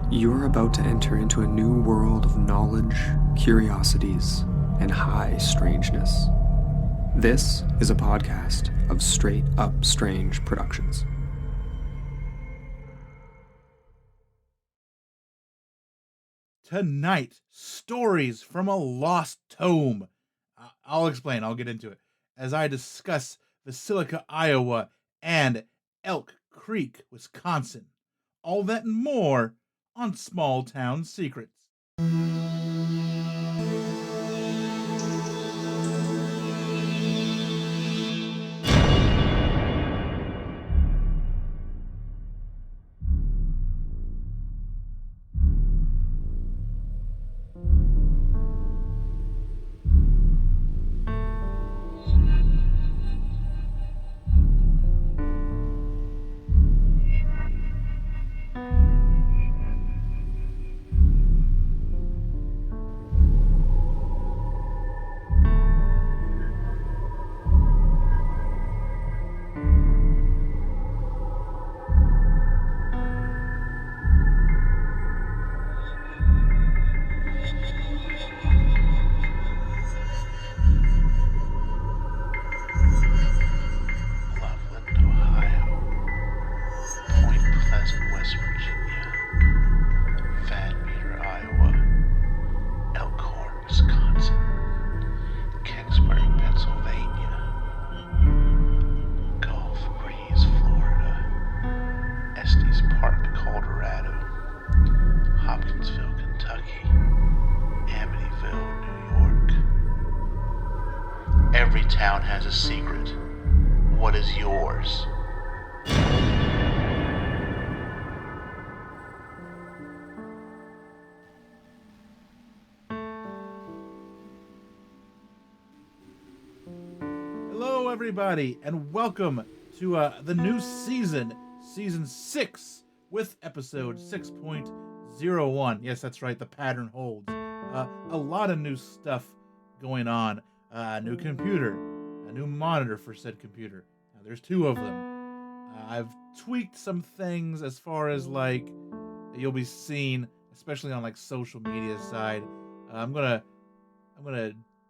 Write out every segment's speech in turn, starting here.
You're about to enter into a new world of knowledge, curiosities, and high strangeness. This is a podcast of Straight Up Strange Productions. Tonight, stories from a lost tome. I'll explain, I'll get into it, as I discuss Villisca, Iowa, and Elk Creek, Wisconsin. All that and more on Small Town Secrets. Every town has a secret. What is yours? Hello, everybody, and welcome to the new season, Season 6, with episode 6.01. Yes, that's right, the pattern holds. A lot of new stuff going on. A new computer, a new monitor for said computer. Now, there's two of them. I've tweaked some things as far as like you'll be seeing, especially on like social media side. I'm gonna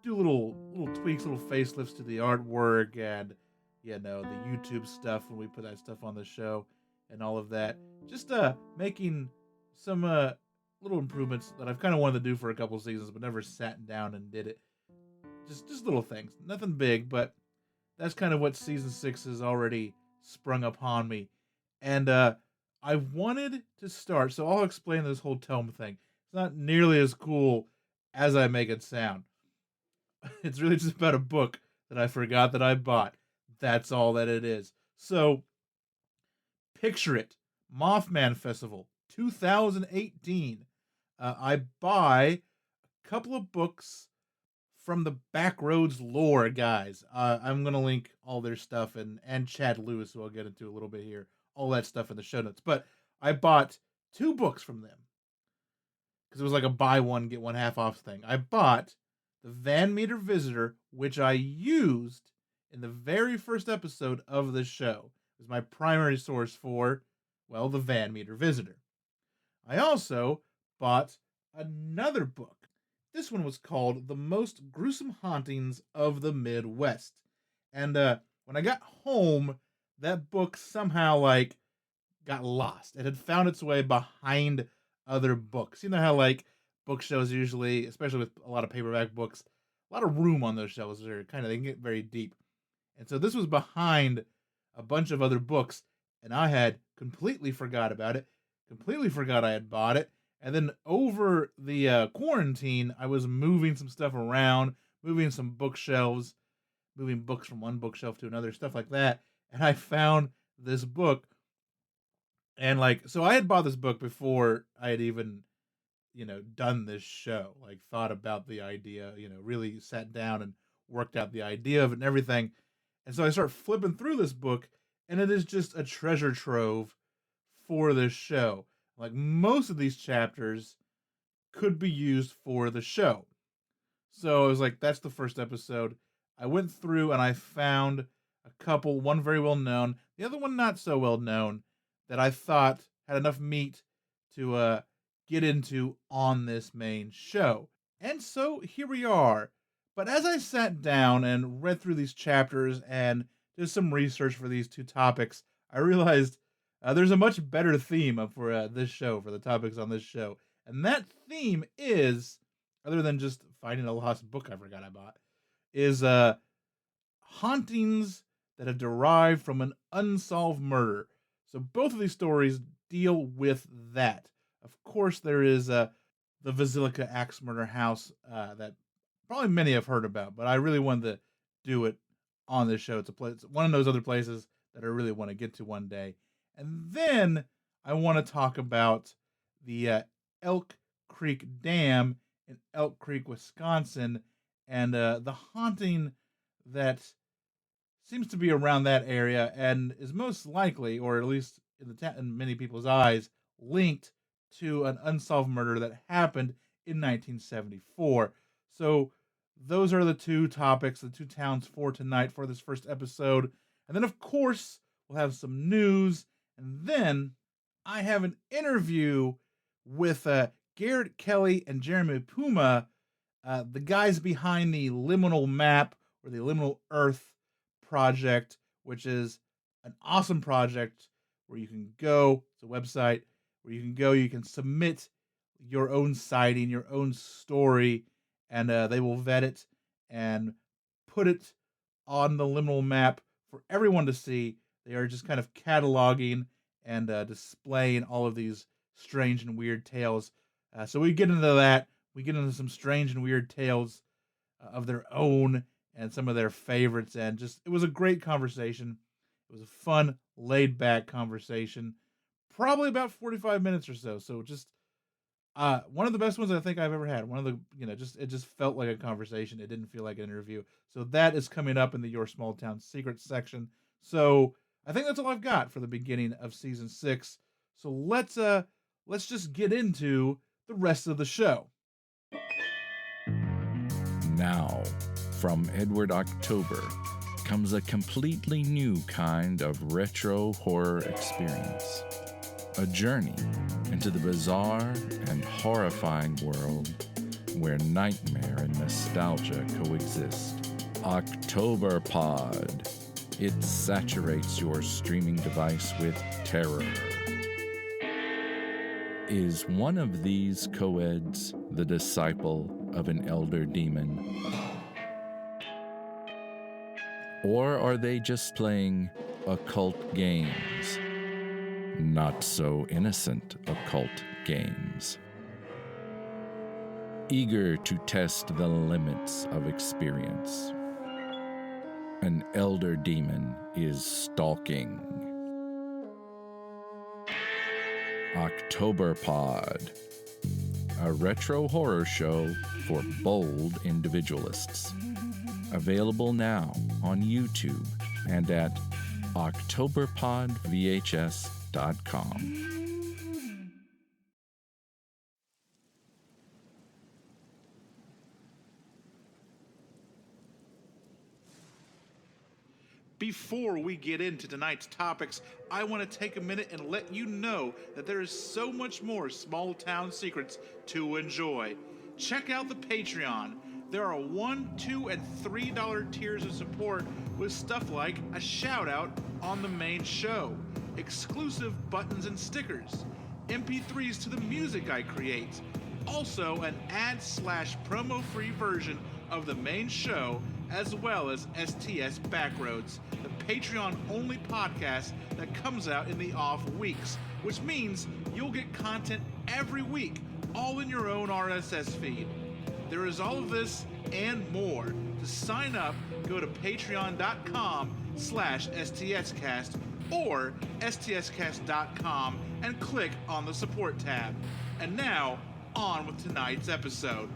do little tweaks, little facelifts to the artwork and the YouTube stuff when we put that stuff on the show and all of that. Just making some little improvements that I've kind of wanted to do for a couple seasons, but never sat down and did it. Just little things, nothing big, but that's kind of what season 6 has already sprung upon me. And I wanted to start, so I'll explain this whole tome thing. It's not nearly as cool as I make it sound. It's really just about a book that I forgot that I bought. That's all that it is. So, picture it. Mothman Festival, 2018. I buy a couple of books from the Backroads Lore guys. I'm going to link all their stuff and Chad Lewis, who I'll get into a little bit here. All that stuff in the show notes. But I bought 2 books from them. Because it was like a buy one, get one half off thing. I bought the Van Meter Visitor, which I used in the very first episode of the show. It was my primary source for, well, the Van Meter Visitor. I also bought another book. This one was called The Most Gruesome Hauntings of the Midwest. And when I got home, that book somehow got lost. It had found its way behind other books. You know how bookshelves usually, especially with a lot of paperback books, a lot of room on those shelves. They can get very deep. And so this was behind a bunch of other books, and I had completely forgot about it. Completely forgot I had bought it. And then over the quarantine, I was moving some stuff around, moving some bookshelves, moving books from one bookshelf to another, stuff like that. And I found this book. And so I had bought this book before I had even, done this show, thought about the idea, really sat down and worked out the idea of it and everything. And so I start flipping through this book, and it is just a treasure trove for this show. Most of these chapters could be used for the show. So I was like, that's the first episode. I went through and I found a couple, one very well known, the other one not so well known, that I thought had enough meat to get into on this main show. And so here we are. But as I sat down and read through these chapters and did some research for these two topics, I realized there's a much better theme for this show, for the topics on this show. And that theme is, other than just finding a lost book I forgot I bought, is hauntings that have derived from an unsolved murder. So both of these stories deal with that. Of course, there is the Villisca Axe Murder House that probably many have heard about, but I really wanted to do it on this show. It's one of those other places that I really want to get to one day. And then I want to talk about the Elk Creek Damn in Elk Creek, Wisconsin, and the haunting that seems to be around that area and is most likely, or at least in many people's eyes, linked to an unsolved murder that happened in 1974. So those are the two topics, the two towns for tonight for this first episode. And then, of course, we'll have some news. And then I have an interview with Garrett Kelly and Jeremy Puma, the guys behind the Liminal Map, or the Liminal Earth project, which is an awesome project where you can go, it's a website where you can go, you can submit your own sighting, your own story, and they will vet it and put it on the Liminal Map for everyone to see. They are just kind of cataloging and displaying all of these strange and weird tales. So we get into that. We get into some strange and weird tales of their own and some of their favorites. And just, it was a great conversation. It was a fun, laid back conversation. Probably about 45 minutes or so. So just one of the best ones I think I've ever had. One of the, it just felt like a conversation. It didn't feel like an interview. So that is coming up in the Your Small Town Secrets section. So I think that's all I've got for the beginning of season 6. So let's just get into the rest of the show. Now, from Edward October comes a completely new kind of retro horror experience. A journey into the bizarre and horrifying world where nightmare and nostalgia coexist. October Pod. It saturates your streaming device with terror. Is one of these coeds the disciple of an elder demon? Or are they just playing occult games? Not so innocent occult games. Eager to test the limits of experience, an elder demon is stalking. October Pod, a retro horror show for bold individualists. Available now on YouTube and at octoberpodvhs.com. Before we get into tonight's topics, I want to take a minute and let you know that there is so much more small town secrets to enjoy. Check out the Patreon. There are $1, $2, and $3 tiers of support with stuff like a shout out on the main show, exclusive buttons and stickers, MP3s to the music I create, also an ad/promo free version of the main show, as well as STS Backroads, the Patreon-only podcast that comes out in the off weeks, which means you'll get content every week, all in your own RSS feed. There is all of this and more. To sign up, go to patreon.com/STScast or STScast.com and click on the support tab. And now, on with tonight's episode.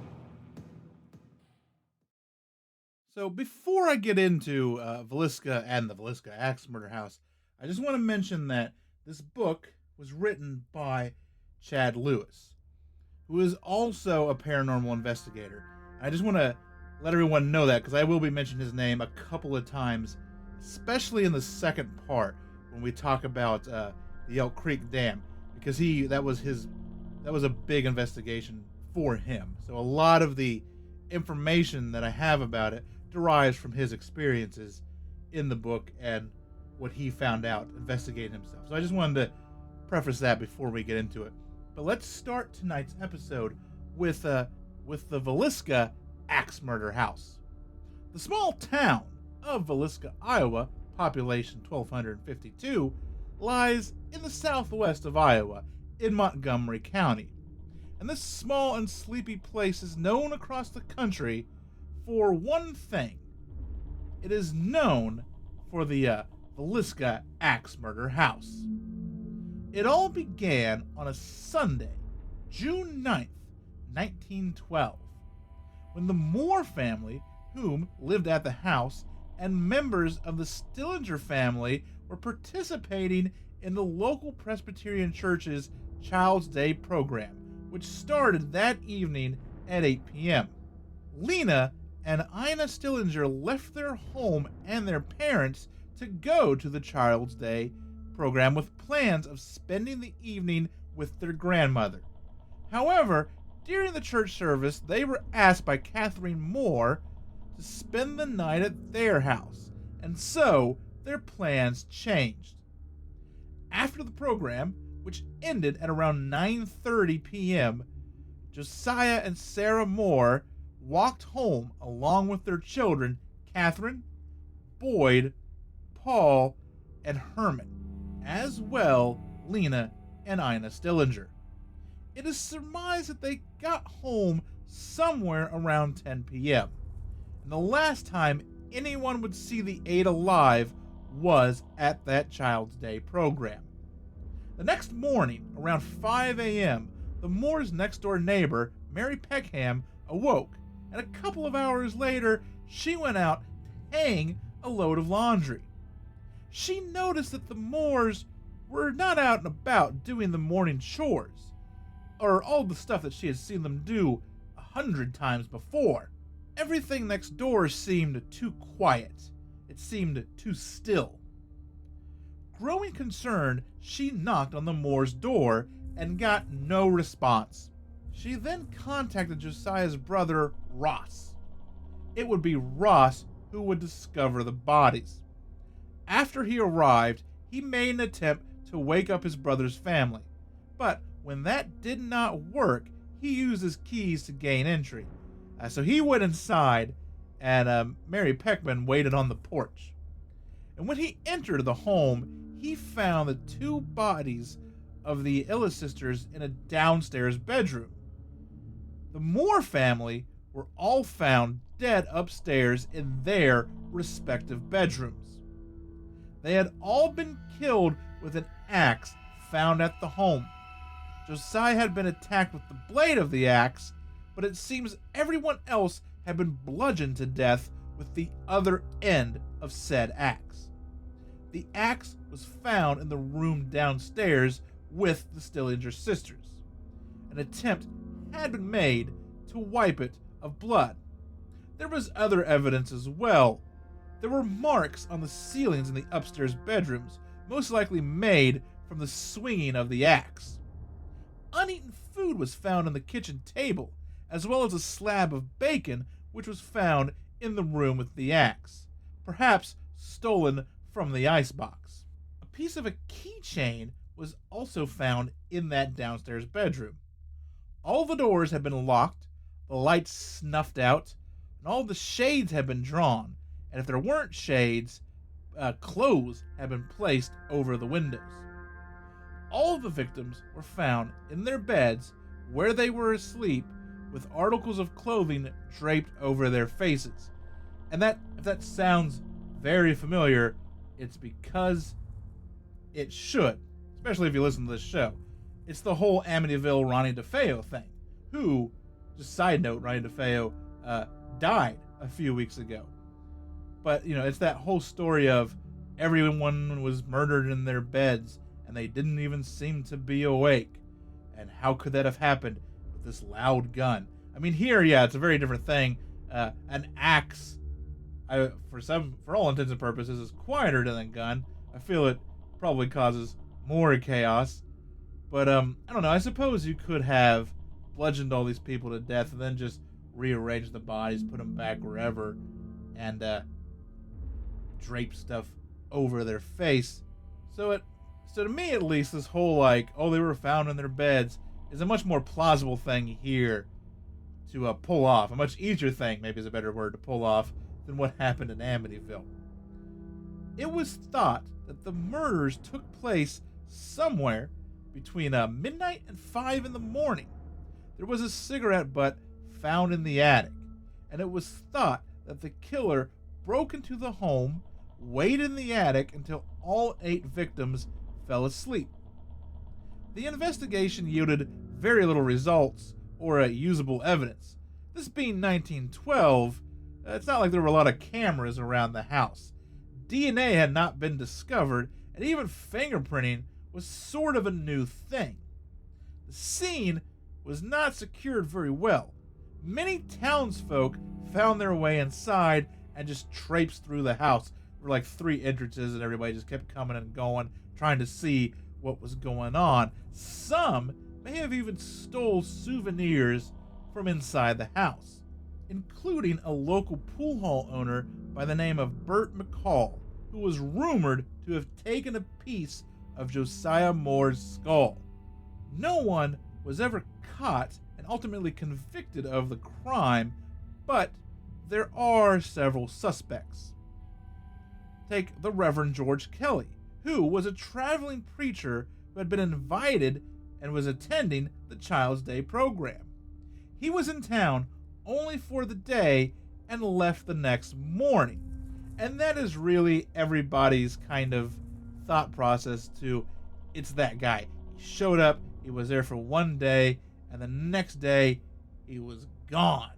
So before I get into Villisca and the Villisca Axe Murder House, I just want to mention that this book was written by Chad Lewis, who is also a paranormal investigator. I just want to let everyone know that, because I will be mentioning his name a couple of times, especially in the second part when we talk about the Elk Creek Damn, because that was his that was a big investigation for him. So a lot of the information that I have about it derives from his experiences in the book and what he found out investigating himself. So I just wanted to preface that before we get into it. But let's start tonight's episode with the Villisca Axe Murder House. The small town of Villisca, Iowa, population 1,252, lies in the southwest of Iowa in Montgomery County. And this small and sleepy place is known across the country for one thing. It is known for the Villisca Axe Murder House. It all began on a Sunday, June 9th, 1912, when the Moore family, whom lived at the house, and members of the Stillinger family were participating in the local Presbyterian Church's Child's Day program, which started that evening at 8 p.m. Lena and Ina Stillinger left their home and their parents to go to the Child's Day program with plans of spending the evening with their grandmother. However, during the church service, they were asked by Catherine Moore to spend the night at their house, and so their plans changed. After the program, which ended at around 9:30 p.m., Josiah and Sarah Moore walked home along with their children, Catherine, Boyd, Paul, and Herman, as well Lena and Ina Stillinger. It is surmised that they got home somewhere around 10 p.m., and the last time anyone would see the 8 alive was at that Child's Day program. The next morning, around 5 a.m., the Moore's next-door neighbor, Mary Peckham, awoke, and a couple of hours later, she went out to hang a load of laundry. She noticed that the Moores were not out and about doing the morning chores, or all the stuff that she had seen them do 100 times before. Everything next door seemed too quiet. It seemed too still. Growing concerned, she knocked on the Moore's door and got no response. She then contacted Josiah's brother, Ross. It would be Ross who would discover the bodies. After he arrived, he made an attempt to wake up his brother's family, but when that did not work, he used his keys to gain entry. So he went inside, and Mary Peckman waited on the porch. And when he entered the home, he found the 2 bodies of the Iowa sisters in a downstairs bedroom. The Moore family were all found dead upstairs in their respective bedrooms. They had all been killed with an axe found at the home. Josiah had been attacked with the blade of the axe, but it seems everyone else had been bludgeoned to death with the other end of said axe. The axe was found in the room downstairs with the Stillinger sisters. An attempt had been made to wipe it of blood. There was other evidence as well. There were marks on the ceilings in the upstairs bedrooms, most likely made from the swinging of the axe. Uneaten food was found on the kitchen table, as well as a slab of bacon which was found in the room with the axe, perhaps stolen from the icebox. A piece of a keychain was also found in that downstairs bedroom. All the doors had been locked, the lights snuffed out, and all the shades had been drawn, and if there weren't shades, clothes had been placed over the windows. All of the victims were found in their beds where they were asleep with articles of clothing draped over their faces. And that, if that sounds very familiar, it's because it should, especially if you listen to this show. It's the whole Amityville Ronnie DeFeo thing, who, just side note, Ronnie DeFeo died a few weeks ago. But, it's that whole story of everyone was murdered in their beds and they didn't even seem to be awake. And how could that have happened with this loud gun? I mean, here, yeah, it's a very different thing. An axe, for all intents and purposes, is quieter than a gun. I feel it probably causes more chaos. But, I don't know, I suppose you could have bludgeoned all these people to death and then just rearrange the bodies, put them back wherever, and, drape stuff over their face. So to me at least, this whole, like, oh, they were found in their beds is a much more plausible thing here to pull off. A much easier thing, maybe is a better word, to pull off than what happened in Amityville. It was thought that the murders took place somewhere between midnight and 5 in the morning. There was a cigarette butt found in the attic, and it was thought that the killer broke into the home, waited in the attic until all 8 victims fell asleep. The investigation yielded very little results or usable evidence. This being 1912, it's not like there were a lot of cameras around the house. DNA had not been discovered, and even fingerprinting was sort of a new thing. The scene was not secured very well. Many townsfolk found their way inside and just traipsed through the house. There were like 3 entrances, and everybody just kept coming and going, trying to see what was going on. Some may have even stole souvenirs from inside the house, including a local pool hall owner by the name of Bert McCall, who was rumored to have taken a piece of Josiah Moore's skull. No one was ever caught and ultimately convicted of the crime, but there are several suspects. Take the Reverend George Kelly, who was a traveling preacher who had been invited and was attending the Child's Day program. He was in town only for the day and left the next morning. And that is really everybody's kind of thought process to, it's that guy. He showed up, he was there for one day, and the next day he was gone.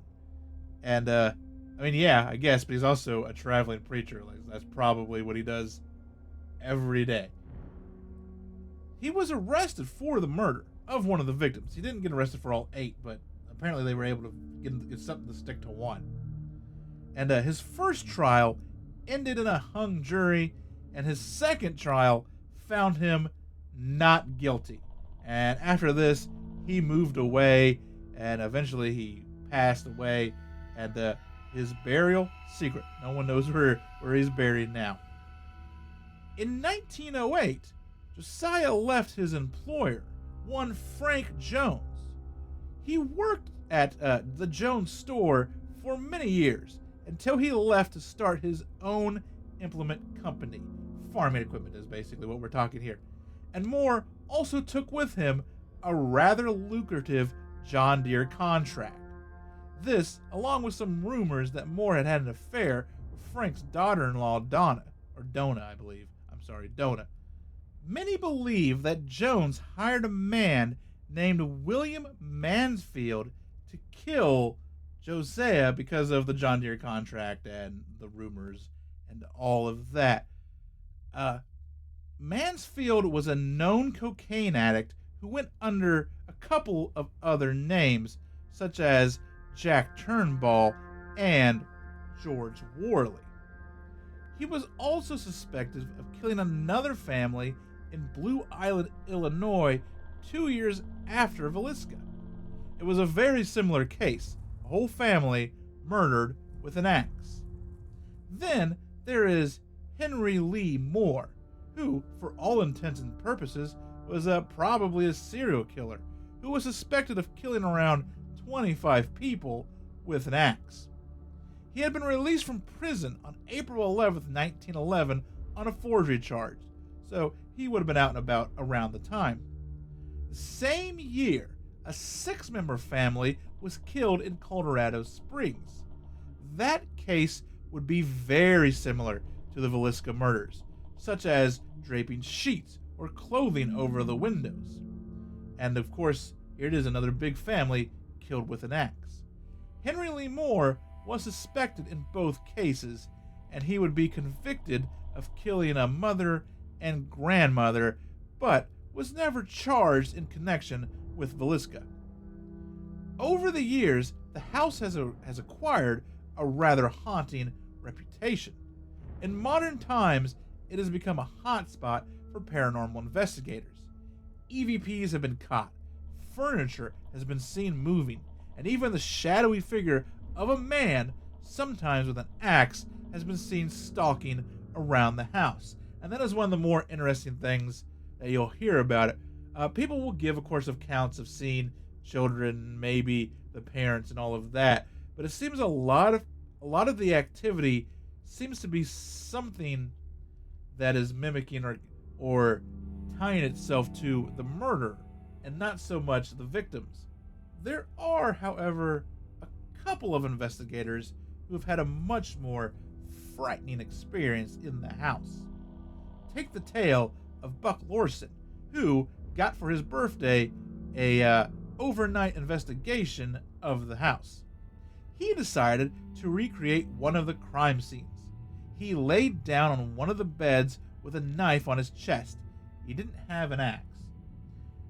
And, I guess, but he's also a traveling preacher. Like, that's probably what he does every day. He was arrested for the murder of one of the victims. He didn't get arrested for all 8, but apparently they were able to get something to stick to one. And his first trial ended in a hung jury, and his second trial found him not guilty. And after this, he moved away, and eventually he passed away, and his burial, secret. No one knows where he's buried now. In 1908, Josiah left his employer, one Frank Jones. He worked at the Jones store for many years, until he left to start his own implement company. Farming equipment is basically what we're talking here. And Moore also took with him a rather lucrative John Deere contract. This, along with some rumors that Moore had an affair with Frank's daughter-in-law, Donna. Many believe that Jones hired a man named William Mansfield to kill Josiah because of the John Deere contract and the rumors and all of that. Mansfield was a known cocaine addict who went under a couple of other names, such as Jack Turnbull and George Worley. He was also suspected of killing another family in Blue Island, Illinois, 2 years after Villisca. It was a very similar case. A whole family murdered with an axe. Then there is Henry Lee Moore, who, for all intents and purposes, was probably a serial killer who was suspected of killing around 25 people with an axe. He had been released from prison on April 11th, 1911 on a forgery charge, so he would have been out and about around the time. The same year, a 6-member family was killed in Colorado Springs. That case would be very similar to the Villisca murders, such as draping sheets or clothing over the windows. And of course, here it is, another big family killed with an axe. Henry Lee Moore was suspected in both cases, and he would be convicted of killing a mother and grandmother, but was never charged in connection with Villisca. Over the years, the house has acquired a rather haunting reputation. In modern times, it has become a hotspot for paranormal investigators. EVPs have been caught, furniture has been seen moving, and even the shadowy figure of a man, sometimes with an axe, has been seen stalking around the house. And that is one of the more interesting things that you'll hear about it. People will give, of course, accounts of seeing children, maybe the parents and all of that, but it seems a lot of the activity seems to be something that is mimicking or tying itself to the murder and not so much the victims. There are, however, a couple of investigators who have had a much more frightening experience in the house. Take the tale of Buck Lorson, who got for his birthday a overnight investigation of the house. He decided to recreate one of the crime scenes. He laid down on one of the beds with a knife on his chest. He didn't have an axe.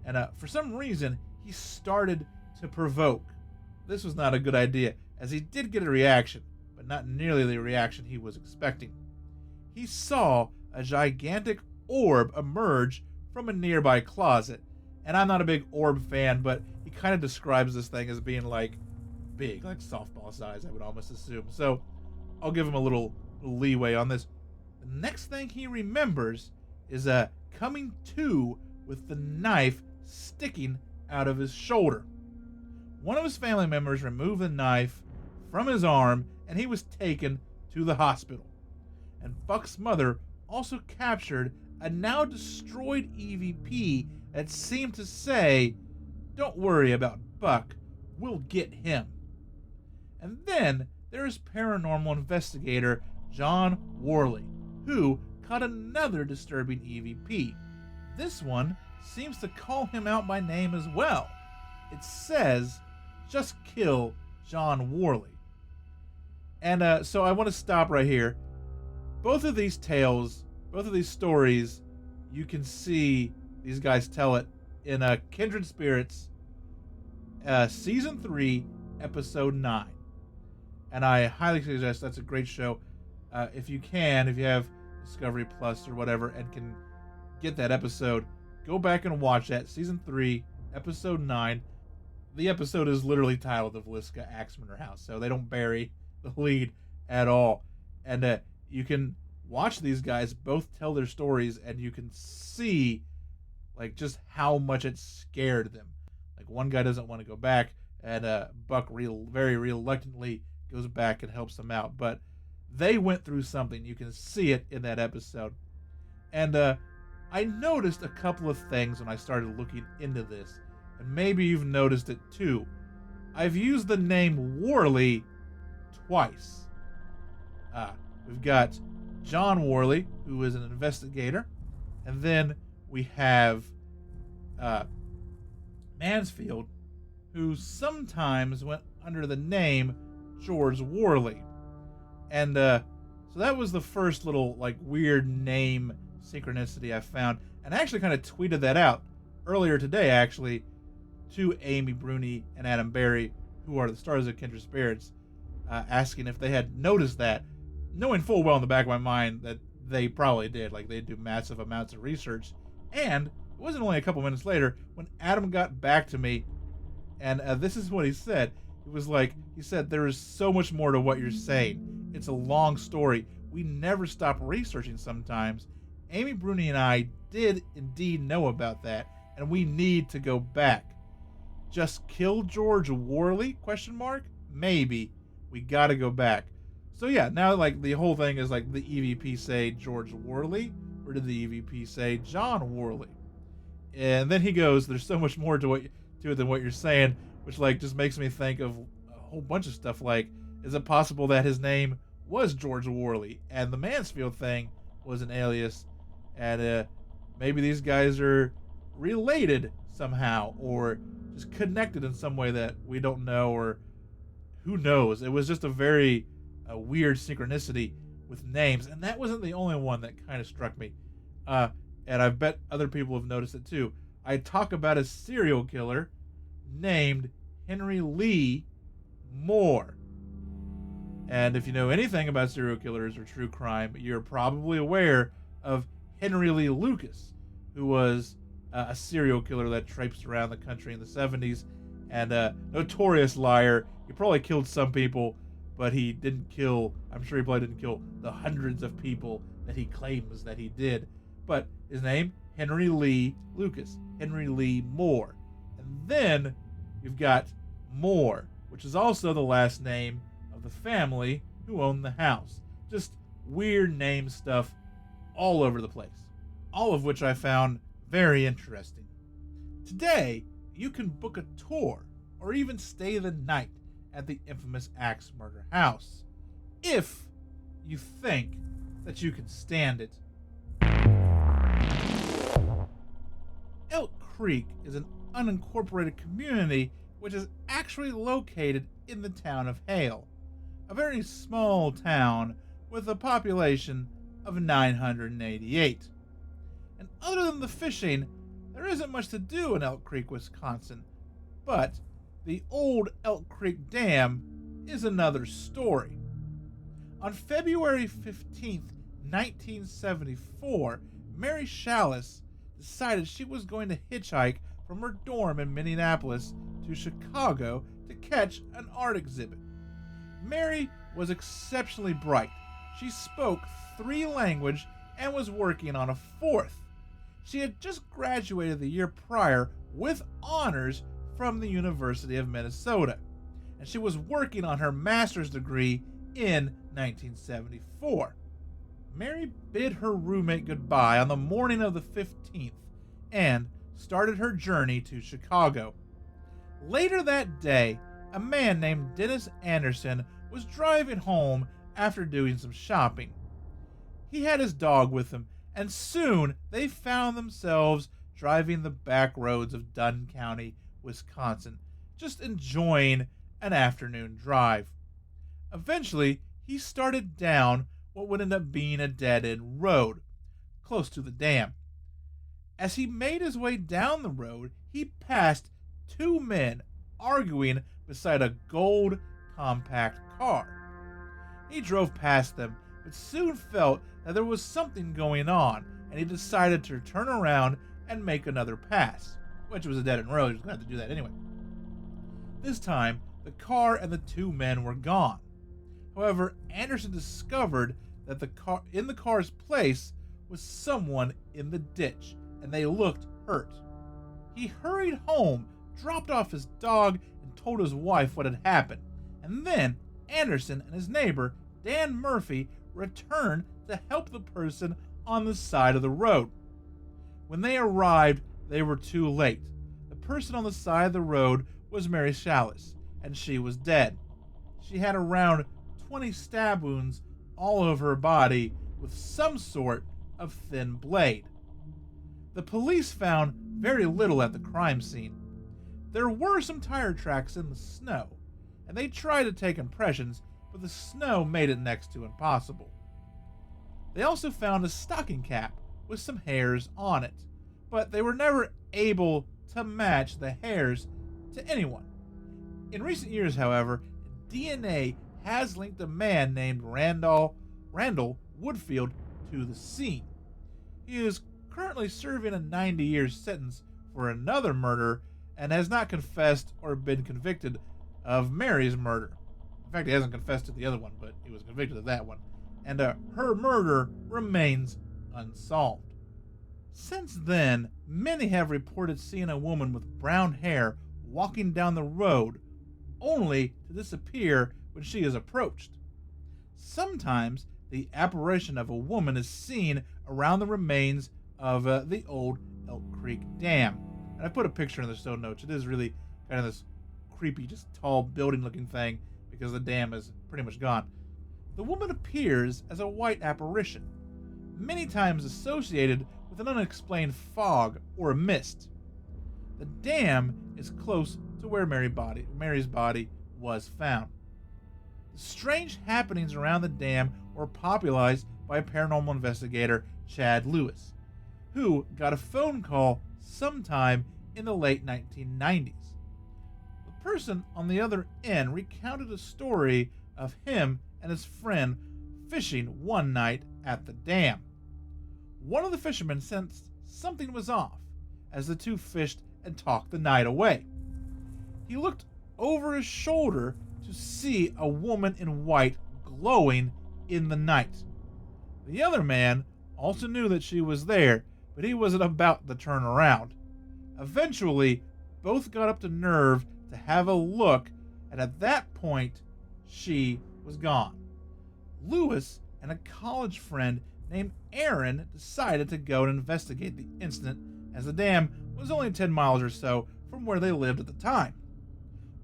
And for some reason, he started to provoke. This was not a good idea, as he did get a reaction, but not nearly the reaction he was expecting. He saw a gigantic orb emerge from a nearby closet. And I'm not a big orb fan, but he kind of describes this thing as being like big, like softball size, I would almost assume. So I'll give him a little leeway on this. The next thing he remembers is coming to with the knife sticking out of his shoulder. One of his family members removed the knife from his arm, and he was taken to the hospital. And Buck's mother also captured a now destroyed EVP that seemed to say, "Don't worry about Buck, we'll get him." And then there is paranormal investigator John Worley, who caught another disturbing EVP. This one seems to call him out by name as well. It says, "Just kill John Worley." And so I want to stop right here. Both of these tales, both of these stories, you can see these guys tell it in Kindred Spirits, Season 3, Episode 9. And I highly suggest, that's a great show. If you have Discovery Plus or whatever, and can get that episode, go back and watch that. Season 3, Episode 9. The episode is literally titled The Villisca Axe Murder House, so they don't bury the lead at all. And you can watch these guys both tell their stories, and you can see like just how much it scared them. Like, one guy doesn't want to go back, and Buck very reluctantly goes back and helps them out. But they went through something. You can see it in that episode. And I noticed a couple of things when I started looking into this, and maybe you've noticed it too. I've used the name Worley twice. We've got John Worley, who is an investigator, and then we have Mansfield, who sometimes went under the name George Worley. And so that was the first little like weird name synchronicity I found, and I actually kind of tweeted that out earlier today, actually, to Amy Bruni and Adam Berry, who are the stars of Kindred Spirits, asking if they had noticed that, knowing full well in the back of my mind that they probably did. Like, they do massive amounts of research. And it wasn't only a couple minutes later when Adam got back to me, and this is what he said. It was like, he said, "There is so much more to what you're saying. It's a long story. We never stop researching sometimes. Amy Bruni and I did indeed know about that, and we need to go back. Just kill George Worley? ? Maybe. We gotta go back." So yeah, now like the whole thing is like, the EVP say George Worley, or did the EVP say John Worley? And then he goes, "There's so much more to it than what you're saying," which like just makes me think of a whole bunch of stuff. Like, is it possible that his name was George Worley and the Mansfield thing was an alias, and maybe these guys are related somehow, or just connected in some way that we don't know, or who knows? It was just a very weird synchronicity with names, and that wasn't the only one that kind of struck me. And I bet other people have noticed it too. I talk about a serial killer named Henry Lee Moore. And if you know anything about serial killers or true crime, you're probably aware of Henry Lee Lucas, who was a serial killer that traipsed around the country in the 70s, and a notorious liar. He probably killed some people, but he didn't kill, I'm sure he probably didn't kill the hundreds of people that he claims that he did. But his name, Henry Lee Lucas, Henry Lee Moore. And then you've got Moore, which is also the last name of the family who owned the house. Just weird name stuff all over the place, all of which I found very interesting. Today, you can book a tour or even stay the night at the infamous Axe Murder House, if you think that you can stand it. Elk Creek is an unincorporated community which is actually located in the town of Hale, a very small town with a population of 988. And other than the fishing, there isn't much to do in Elk Creek, Wisconsin, but the old Elk Creek Damn is another story. On February 15th, 1974, Mary Chalice decided she was going to hitchhike from her dorm in Minneapolis to Chicago to catch an art exhibit. Mary was exceptionally bright. She spoke 3 languages and was working on a 4th. She had just graduated the year prior with honors from the University of Minnesota, and she was working on her master's degree in 1974. Mary bid her roommate goodbye on the morning of the 15th and started her journey to Chicago. Later that day, a man named Dennis Anderson was driving home after doing some shopping. He had his dog with him, and soon they found themselves driving the back roads of Dunn County, Wisconsin, just enjoying an afternoon drive. Eventually, he started down what would end up being a dead-end road, close to the dam. As he made his way down the road, he passed 2 men arguing beside a gold compact car. He drove past them, but soon felt that there was something going on, and he decided to turn around and make another pass, which was a dead-end road. He was going to have to do that anyway. This time, the car and the 2 men were gone. However, Anderson discovered that in the car's place was someone in the ditch, and they looked hurt. He hurried home, dropped off his dog, and told his wife what had happened. And then Anderson and his neighbor, Dan Murphy, returned to help the person on the side of the road. When they arrived, they were too late. The person on the side of the road was Mary Chalice, and she was dead. She had around 20 stab wounds all over her body with some sort of thin blade. The police found very little at the crime scene. There were some tire tracks in the snow, and they tried to take impressions, but the snow made it next to impossible. They also found a stocking cap with some hairs on it, but they were never able to match the hairs to anyone. In recent years, however, DNA has linked a man named Randall Woodfield to the scene. He is currently serving a 90-year sentence for another murder and has not confessed or been convicted of Mary's murder. In fact, he hasn't confessed to the other one, but he was convicted of that one. And her murder remains unsolved. Since then, many have reported seeing a woman with brown hair walking down the road, only to disappear when she is approached. Sometimes the apparition of a woman is seen around the remains of the old Elk Creek Damn. And I put a picture in the show notes. It is really kind of this creepy, just tall building looking thing because the dam is pretty much gone. The woman appears as a white apparition, many times associated with an unexplained fog or mist. The dam is close to where Mary's body was found. The strange happenings around the dam were popularized by paranormal investigator Chad Lewis, who got a phone call sometime in the late 1990s. The person on the other end recounted a story of him and his friend fishing one night at the dam. One of the fishermen sensed something was off, as the two fished and talked the night away. He looked over his shoulder to see a woman in white glowing in the night. The other man also knew that she was there, but he wasn't about to turn around. Eventually, both got up to nerve to have a look, and at that point, she was gone. Lewis and a college friend named Aaron decided to go and investigate the incident, as the dam was only 10 miles or so from where they lived at the time.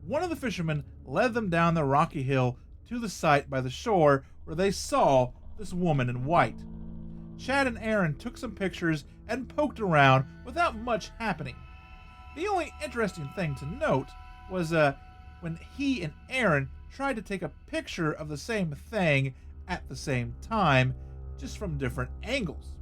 One of the fishermen led them down the rocky hill to the site by the shore where they saw this woman in white. Chad and Aaron took some pictures and poked around without much happening. The only interesting thing to note was when he and Aaron tried to take a picture of the same thing at the same time, just from different angles.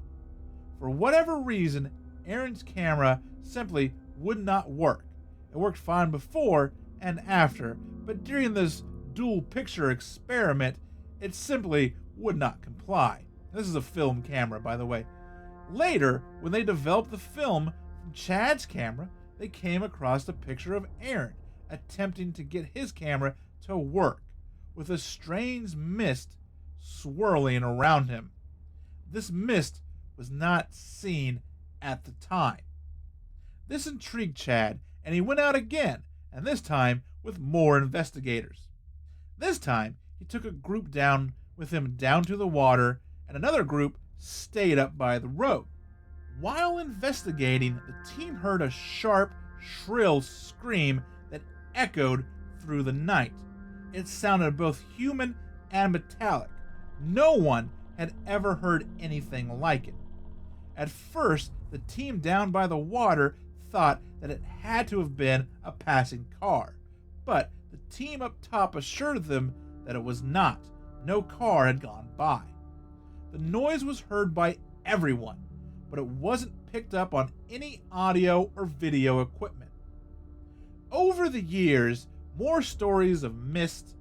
For whatever reason, Aaron's camera simply would not work. It worked fine before and after, but during this dual picture experiment, it simply would not comply. This is a film camera, by the way. Later, when they developed the film from Chad's camera, they came across a picture of Aaron attempting to get his camera to work, with a strange mist swirling around him. This mist was not seen at the time. This intrigued Chad, and he went out again, and this time with more investigators. This time, he took a group down with him down to the water, and another group stayed up by the road. While investigating, the team heard a sharp, shrill scream that echoed through the night. It sounded both human and metallic. No one had ever heard anything like it. At first, the team down by the water thought that it had to have been a passing car, but the team up top assured them that it was not. No car had gone by. The noise was heard by everyone, but it wasn't picked up on any audio or video equipment. Over the years, more stories of mist,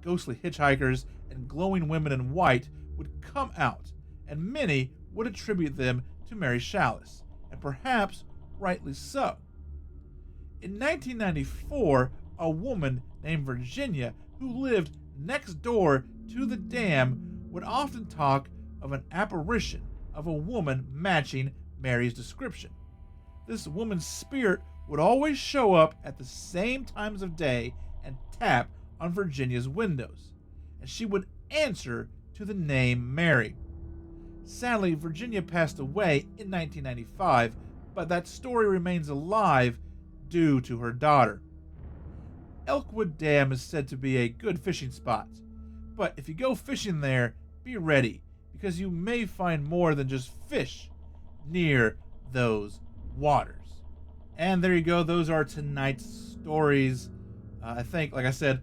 ghostly hitchhikers, and glowing women in white would come out, and many would attribute them to Mary Chalice, and perhaps rightly so. In 1994, a woman named Virginia, who lived next door to the dam, would often talk of an apparition of a woman matching Mary's description. This woman's spirit would always show up at the same times of day and tap on Virginia's windows, and she would answer to the name Mary. Sadly, Virginia passed away in 1995, but that story remains alive due to her daughter. Elkwood Dam is said to be a good fishing spot, but if you go fishing there, be ready, because you may find more than just fish near those waters. And there you go, those are tonight's stories. I think, like I said,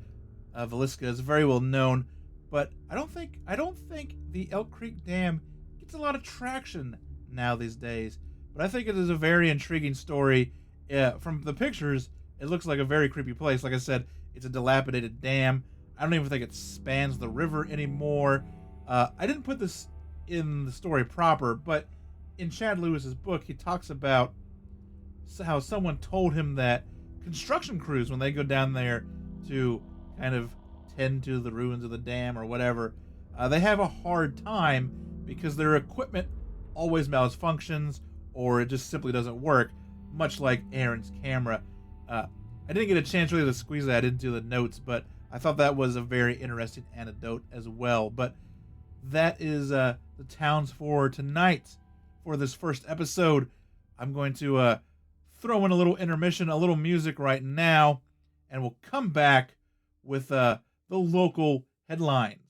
Villisca is very well known, but I don't think the Elk Creek Dam gets a lot of traction now these days. But I think it is a very intriguing story. From the pictures, it looks like a very creepy place. Like I said, it's a dilapidated dam. I don't even think it spans the river anymore. I didn't put this in the story proper, but in Chad Lewis's book, he talks about how someone told him that construction crews, when they go down there to kind of tend to the ruins of the dam or whatever, they have a hard time because their equipment always malfunctions or it just simply doesn't work, much like Aaron's camera. I didn't get a chance really to squeeze that into the notes, but I thought that was a very interesting anecdote as well. But that is the towns for tonight. For this first episode, I'm going to throw in a little intermission, a little music right now, and we'll come back with the local headlines.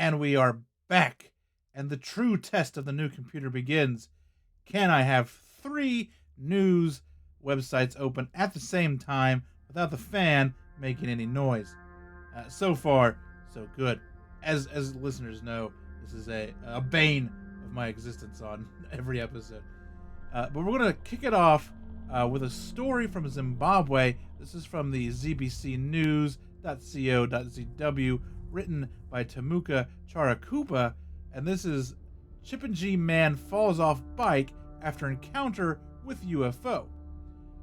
And we are back. And the true test of the new computer begins. Can I have 3 news websites open at the same time without the fan making any noise? So far, so good. As listeners know, this is a bane of my existence on every episode. But we're going to kick it off with a story from Zimbabwe. This is from the zbcnews.co.zw, written by Tamuka Charakupa, and this is Chipinge man falls off bike after encounter with UFO.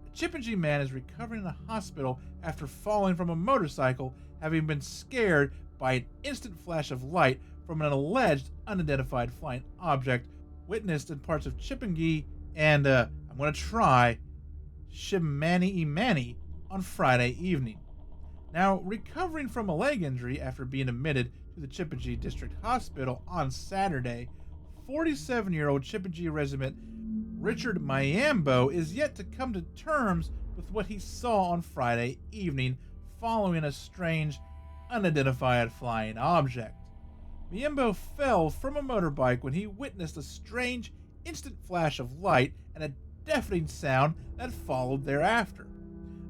A Chipinge man is recovering in a hospital after falling from a motorcycle, having been scared by an instant flash of light from an alleged unidentified flying object witnessed in parts of Chipinge and, I'm going to try, Shimani on Friday evening. Now, recovering from a leg injury after being admitted to the Chipinge District Hospital on Saturday, 47-year-old Chipinge resident Richard Mayambo is yet to come to terms with what he saw on Friday evening following a strange, unidentified flying object. Mayambo fell from a motorbike when he witnessed a strange, instant flash of light and a deafening sound that followed thereafter.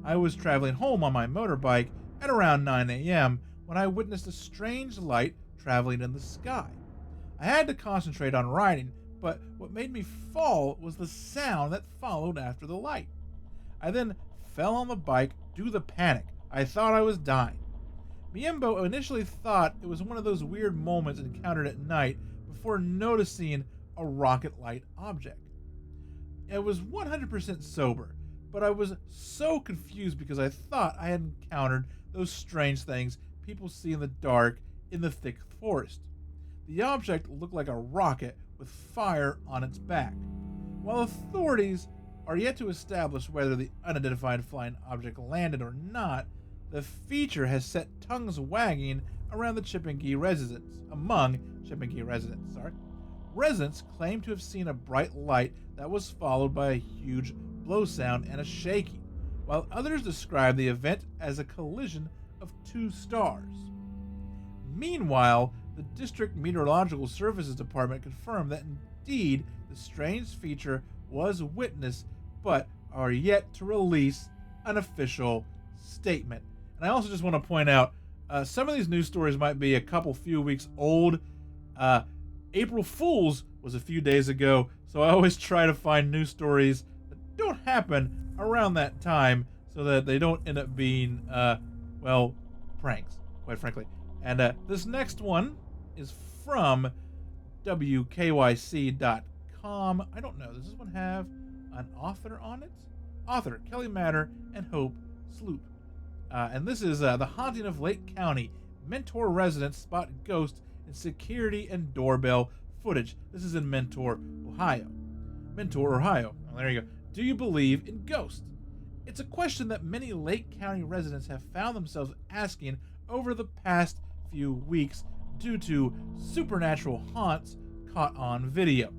I was traveling home on my motorbike at around 9 a.m. when I witnessed a strange light traveling in the sky. I had to concentrate on riding, but what made me fall was the sound that followed after the light. I then fell on the bike due to the panic. I thought I was dying. Mayambo initially thought it was one of those weird moments encountered at night before noticing a rocket-like object. I was 100% sober, but I was so confused because I thought I had encountered those strange things people see in the dark in the thick forest. The object looked like a rocket with fire on its back. While authorities are yet to establish whether the unidentified flying object landed or not, the feature has set tongues wagging around the Chipinge residents. Residents claim to have seen a bright light that was followed by a huge blow sound and a shaking, while others describe the event as a collision of 2 stars. Meanwhile, the District Meteorological Services Department confirmed that indeed the strange feature was witnessed, but are yet to release an official statement. And I also just want to point out, some of these news stories might be a few weeks old. April Fool's was a few days ago, so I always try to find news stories that don't happen around that time so that they don't end up being, pranks, quite frankly. And this next one is from WKYC.com. I don't know, does this one have an author on it? Author, Kelly Matter and Hope Sloop. And this is The Haunting of Lake County. Mentor residents spot ghost in security and doorbell footage. This is in Mentor, Ohio. Well, there you go. Do you believe in ghosts? It's a question that many Lake County residents have found themselves asking over the past few weeks due to supernatural haunts caught on video.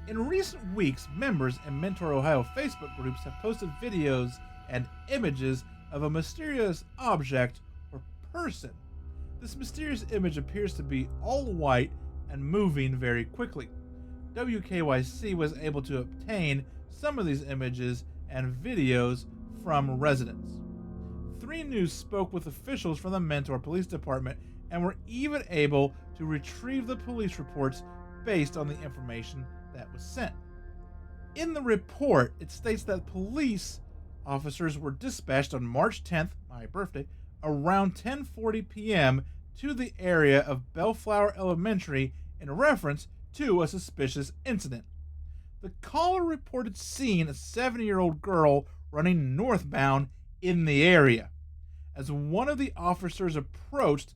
In recent weeks, members in Mentor, Ohio Facebook groups have posted videos and images of a mysterious object or person. This mysterious image appears to be all white and moving very quickly. WKYC was able to obtain some of these images and videos from residents. 3 News spoke with officials from the Mentor Police Department and were even able to retrieve the police reports based on the information that was sent. In the report, it states that police officers were dispatched on March 10th, my birthday, around 10:40 p.m. to the area of Bellflower Elementary in reference to a suspicious incident. The caller reported seeing a 7-year-old girl running northbound in the area. As one of the officers approached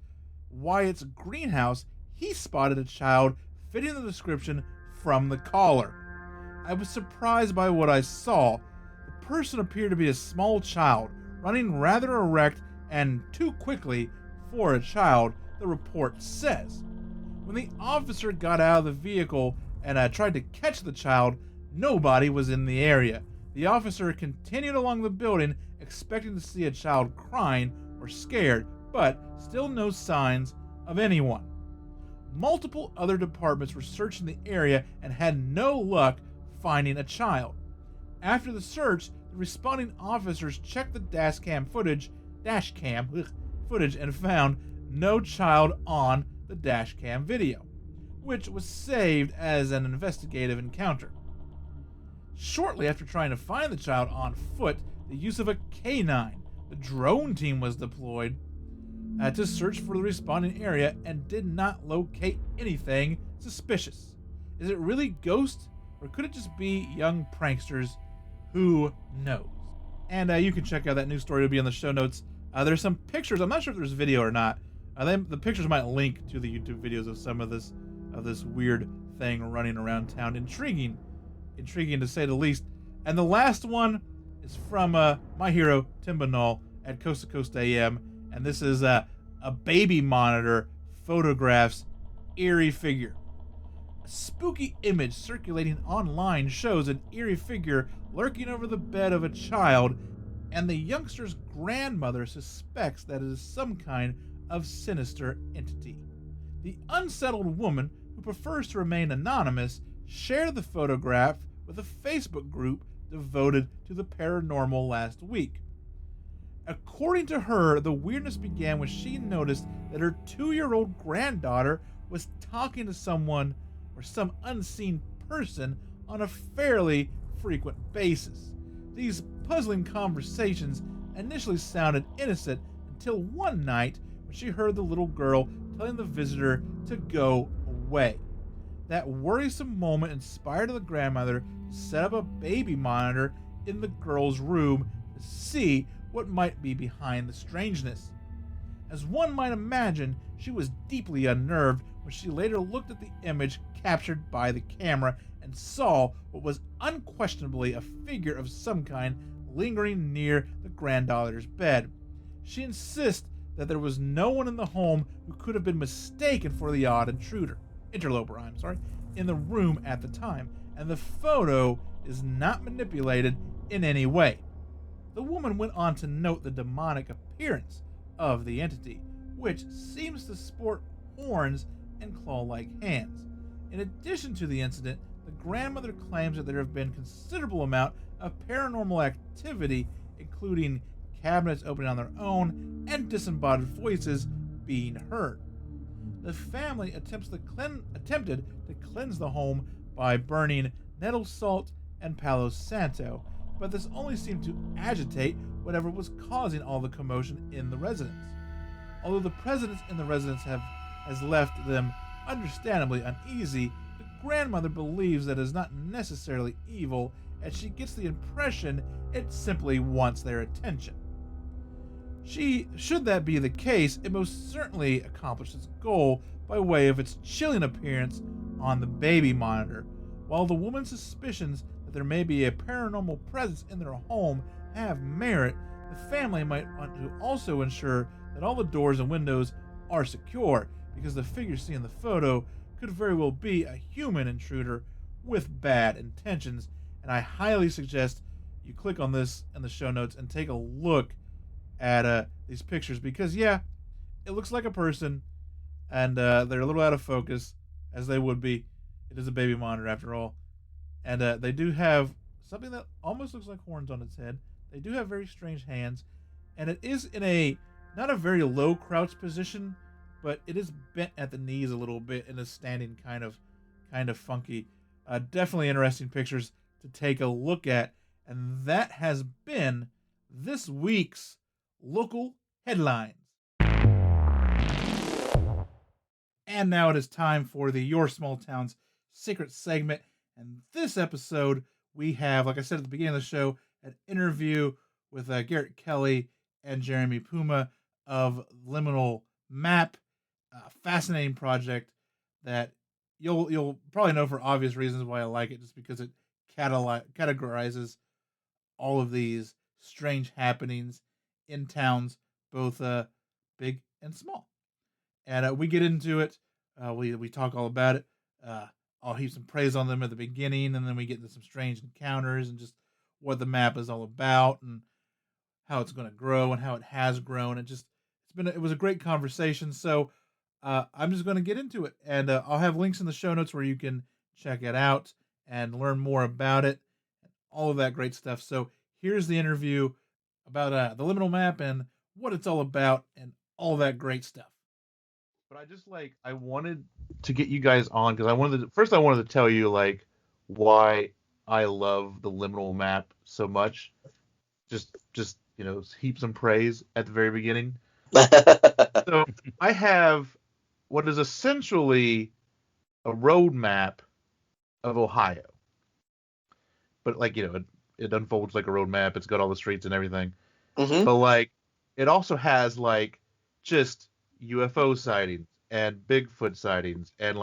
Wyatt's greenhouse, he spotted a child fitting the description from the caller. I was surprised by what I saw. The person appeared to be a small child, running rather erect and too quickly for a child, the report says. When the officer got out of the vehicle and tried to catch the child, nobody was in the area. The officer continued along the building, expecting to see a child crying or scared, but still no signs of anyone. multiple other departments were searching the area and had no luck finding a child. After the search, the responding officers checked the dash cam footage and found no child on the dash cam video, which was saved as an investigative encounter. Shortly after trying to find the child on foot, the use of a K9, the drone team was deployed to search for the responding area and did not locate anything suspicious. Is it really ghosts, or could it just be young pranksters? Who knows? And you can check out that news story. It'll be in the show notes. There's some pictures. I'm not sure if there's video or not. The pictures might link to the YouTube videos of some of this weird thing running around town. Intriguing to say the least. And the last one is from my hero Tim Banal at Coast to Coast AM, and this is a baby monitor photographs eerie figure. A spooky image circulating online shows an eerie figure lurking over the bed of a child, and the youngster's grandmother suspects that it is some kind of sinister entity. The unsettled woman, who prefers to remain anonymous, shared the photograph with a Facebook group devoted to the paranormal last week. According to her, the weirdness began when she noticed that her 2-year-old granddaughter was talking to someone or some unseen person on a fairly frequent basis. These puzzling conversations initially sounded innocent until one night when she heard the little girl telling the visitor to go away. That worrisome moment inspired the grandmother to set up a baby monitor in the girl's room to see what might be behind the strangeness. As one might imagine, she was deeply unnerved when she later looked at the image captured by the camera and saw what was unquestionably a figure of some kind lingering near the granddaughter's bed. She insists that there was no one in the home who could have been mistaken for the odd interloper, in the room at the time, and the photo is not manipulated in any way. The woman went on to note the demonic appearance of the entity, which seems to sport horns and claw-like hands. In addition to the incident, the grandmother claims that there have been considerable amount of paranormal activity, including cabinets opening on their own and disembodied voices being heard. The family attempted to cleanse the home by burning nettle salt and Palo Santo, but this only seemed to agitate whatever was causing all the commotion in the residence. Although the presence in the residence has left them understandably uneasy, the grandmother believes that it is not necessarily evil, as she gets the impression it simply wants their attention. Should that be the case, it most certainly accomplished its goal by way of its chilling appearance on the baby monitor. While the woman's suspicions that there may be a paranormal presence in their home have merit, the family might want to also ensure that all the doors and windows are secure, because the figure seen in the photo could very well be a human intruder with bad intentions, and I highly suggest you click on this in the show notes and take a look at these pictures, because it looks like a person, and they're a little out of focus, as they would be. It is a baby monitor after all, and they do have something that almost looks like horns on its head. They do have very strange hands, and it is in not a very low crouch position, but it is bent at the knees a little bit and is standing kind of funky. Definitely interesting pictures to take a look at, and that has been this week's local headlines. And now it is time for the Your Small Town's Secret segment. And this episode, we have, like I said at the beginning of the show, an interview with Garrett Kelly and Jeremy Puma of Liminal Map, a fascinating project that you'll probably know for obvious reasons why I like it, just because it categorizes all of these strange happenings in towns, both big and small. And we get into it. We talk all about it. I'll heap some praise on them at the beginning, and then we get into some strange encounters and just what the map is all about and how it's going to grow and how it has grown. It was a great conversation. So I'm just going to get into it, and I'll have links in the show notes where you can check it out and learn more about it, all of that great stuff. So here's the interview about the liminal map and what it's all about and all that great stuff. But I wanted to get you guys on because I wanted to tell you like why I love the liminal map so much. Just heap some praise at the very beginning. So I have what is essentially a road map of Ohio, but it unfolds like a road map. It's got all the streets and everything. Mm-hmm. But it also has just UFO sightings and Bigfoot sightings and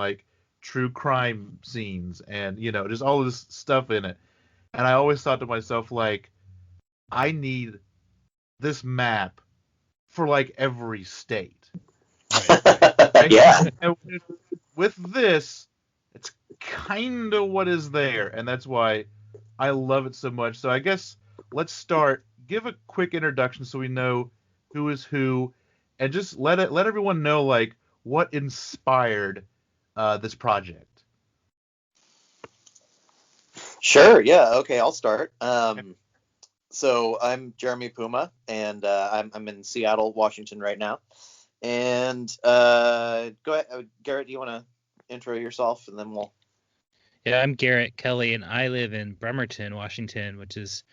true crime scenes and just all this stuff in it. And I always thought to myself I need this map for every state. Right? Yeah. And with this, it's kind of what is there, and that's why I love it so much. So I guess let's start. Give a quick introduction so we know who is who, and just let everyone know what inspired this project. Sure. Yeah. Okay. I'll start. So I'm Jeremy Puma, and I'm in Seattle, Washington right now. And go ahead, Garrett. Do you want to intro yourself, and then we'll? Yeah, I'm Garrett Kelly, and I live in Bremerton, Washington, which is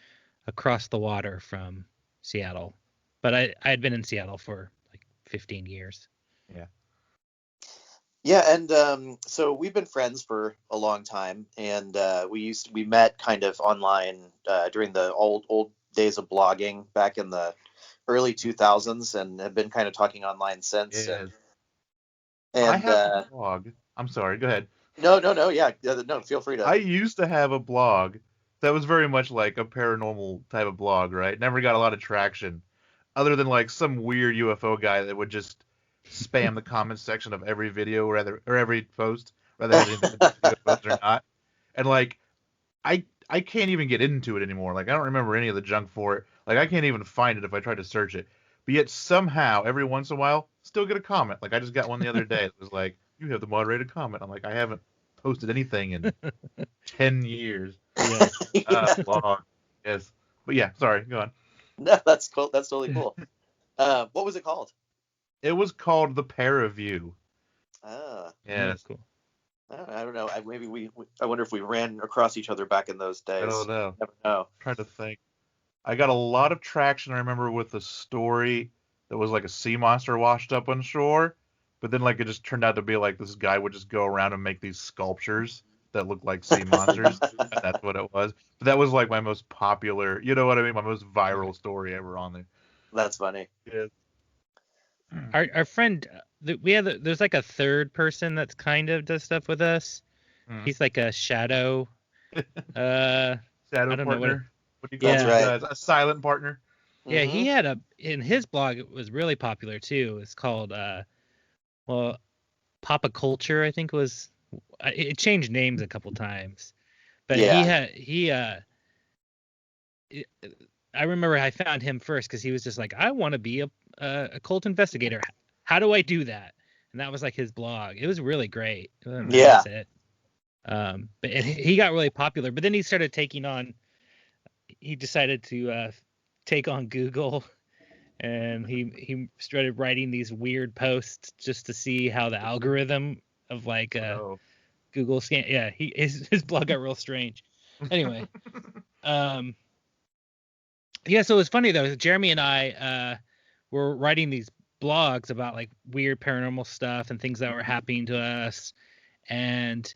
across the water from Seattle. But I had been in Seattle for 15 years. Yeah. Yeah, and so we've been friends for a long time, and we met kind of online during the old days of blogging back in the early 2000s, and have been kind of talking online since. Yes. And I have a blog. I'm sorry. Go ahead. No, yeah, no. Feel free to. I used to have a blog that was very much like a paranormal type of blog, right? Never got a lot of traction, other than some weird UFO guy that would just spam the comment section of every video or every post, whether it has anything to do with UFOs or not. And I can't even get into it anymore. I don't remember any of the junk for it. I can't even find it if I try to search it. But yet somehow, every once in a while, still get a comment. I just got one the other day. It was you have the moderated comment. I'm I haven't posted anything in 10 years. Yeah. Blog. Yes. But yeah, sorry. Go on. No, that's cool. That's totally cool. What was it called? It was called The Paraview. Ah. Yeah, That's cool. I don't know. I wonder if we ran across each other back in those days. I don't know. Never know. I'm trying to think. I got a lot of traction, I remember, with a story that was a sea monster washed up on shore. But then it just turned out to be this guy would just go around and make these sculptures that looked like sea monsters. And that's what it was. But that was my most popular, you know what I mean? My most viral story ever on there. That's funny. Yeah. Our friend, there's a third person that's kind of does stuff with us. He's a shadow. Shadow I don't know partner. What do you call That's those right. guys? A silent partner. Yeah, Mhm. he had in his blog, it was really popular too. It's called Papa Culture, I think was. It changed names a couple times, but Yeah. I remember I found him first because he was just I want to be a cult investigator. How do I do that? And that was his blog. It was really great. Yeah. That's it. But he got really popular. But then he started taking on. He decided to take on Google, and he started writing these weird posts just to see how the algorithm of Google scan. Yeah, his blog got real strange. Anyway, yeah. So it was funny though. Jeremy and I were writing these blogs about weird paranormal stuff and things that were happening to us, and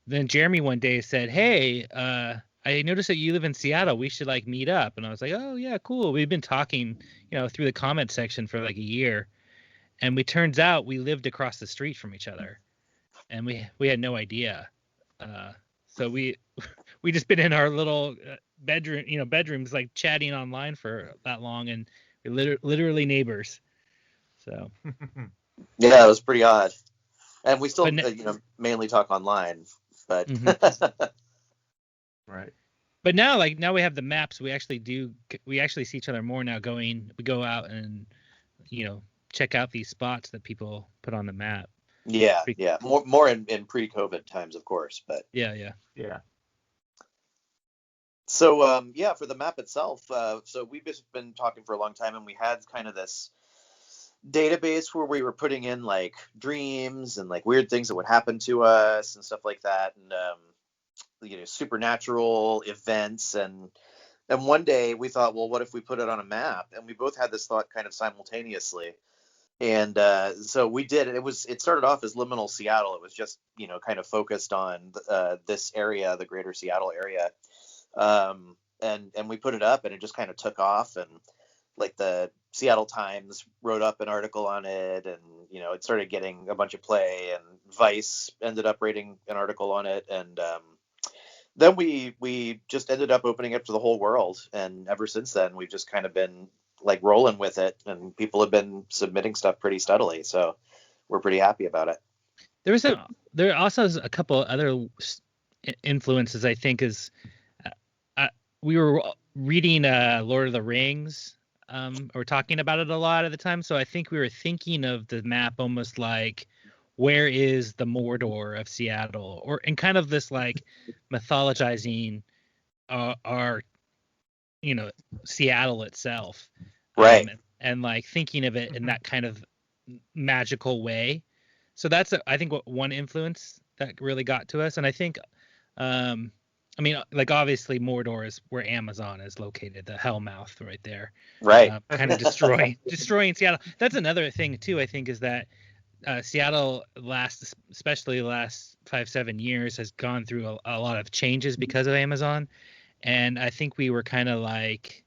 then Jeremy one day said, "Hey, I noticed that you live in Seattle. We should meet up." And I was like, "Oh yeah, cool." We've been talking, through the comment section for a year, and it turns out we lived across the street from each other, and we had no idea. So we just been in our little bedrooms chatting online for that long, and we're literally neighbors. So Yeah, it was pretty odd. And we still, But mainly talk online, but Right. But now we have the maps. We actually see each other more now. We go out and check out these spots that people put on the map. Yeah, yeah. More in pre-COVID times, of course, but Yeah. So yeah, for the map itself, so we've just been talking for a long time, and we had kind of this database where we were putting in like dreams and like weird things that would happen to us and stuff like that, and supernatural events, and one day we thought, well, what if we put it on a map? And we both had this thought kind of simultaneously. And so we did. It started off as Liminal Seattle. It was just, kind of focused on this area, the greater Seattle area. And we put it up, and it just kind of took off. And like the Seattle Times wrote up an article on it, and, it started getting a bunch of play, and Vice ended up writing an article on it. And then we just ended up opening up to the whole world. And ever since then, we've just kind of been like rolling with it, and people have been submitting stuff pretty steadily, so we're pretty happy about it. There also is a couple other influences, I think, is we were reading Lord of the Rings, or talking about it a lot at the time, so I think we were thinking of the map almost like, where is the Mordor of Seattle, and kind of this like mythologizing our Seattle itself. Right. And like thinking of it in that kind of magical way. So that's I think one influence that really got to us. And I think like obviously Mordor is where Amazon is located, the Hellmouth right there. Right. Kind of destroying Seattle. That's another thing too, I think, is that Seattle especially the last 5-7 years has gone through a lot of changes because of Amazon. And I think we were kind of like,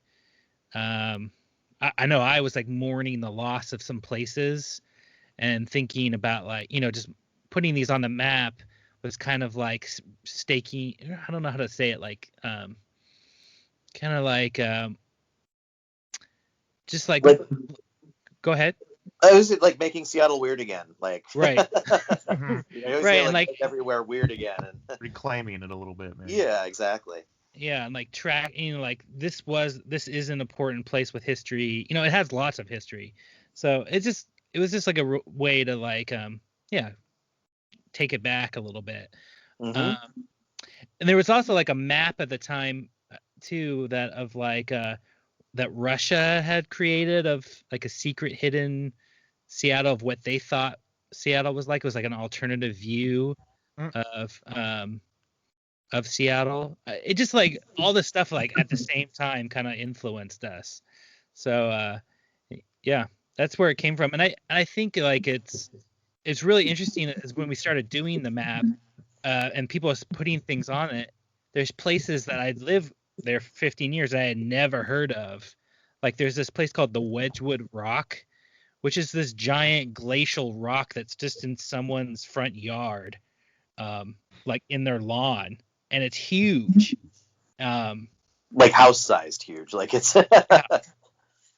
I know I was like mourning the loss of some places, and thinking about like, just putting these on the map was kind of like staking. I don't know how to say it. Like, kind of like, just like, go ahead. I was like making Seattle weird again, like right, right, and like everywhere weird again, and reclaiming it a little bit, man. Yeah, exactly. Yeah, and like tracking, like this is an important place with history. It has lots of history, so it was just like a way to like take it back a little bit. Mm-hmm. And there was also like a map at the time too that of like that Russia had created of like a secret hidden Seattle of what they thought Seattle was like. It was like an alternative view of Seattle. It just like all this stuff like at the same time kind of influenced us. So yeah, that's where it came from. And I think like it's really interesting is when we started doing the map and people was putting things on it. There's places that I'd lived there for 15 years I had never heard of. Like there's this place called the Wedgwood Rock, which is this giant glacial rock that's just in someone's front yard, like in their lawn. And it's huge, like house-sized huge. Like it's.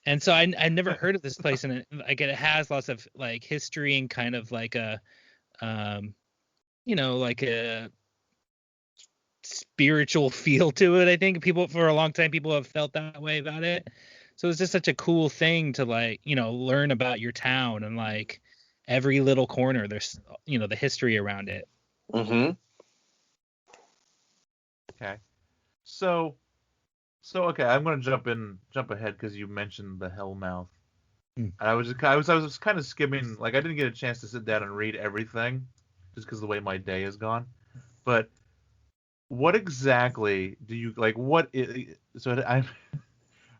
And so I never heard of this place, and it has lots of like history and kind of like a, like a spiritual feel to it. I think for a long time people have felt that way about it. So it's just such a cool thing to like learn about your town, and like every little corner there's the history around it. Mm-hmm. Okay, so okay, I'm gonna jump ahead because you mentioned the Hellmouth. And I was kind of skimming, like I didn't get a chance to sit down and read everything, just because of the way my day has gone. But what exactly do you like? So I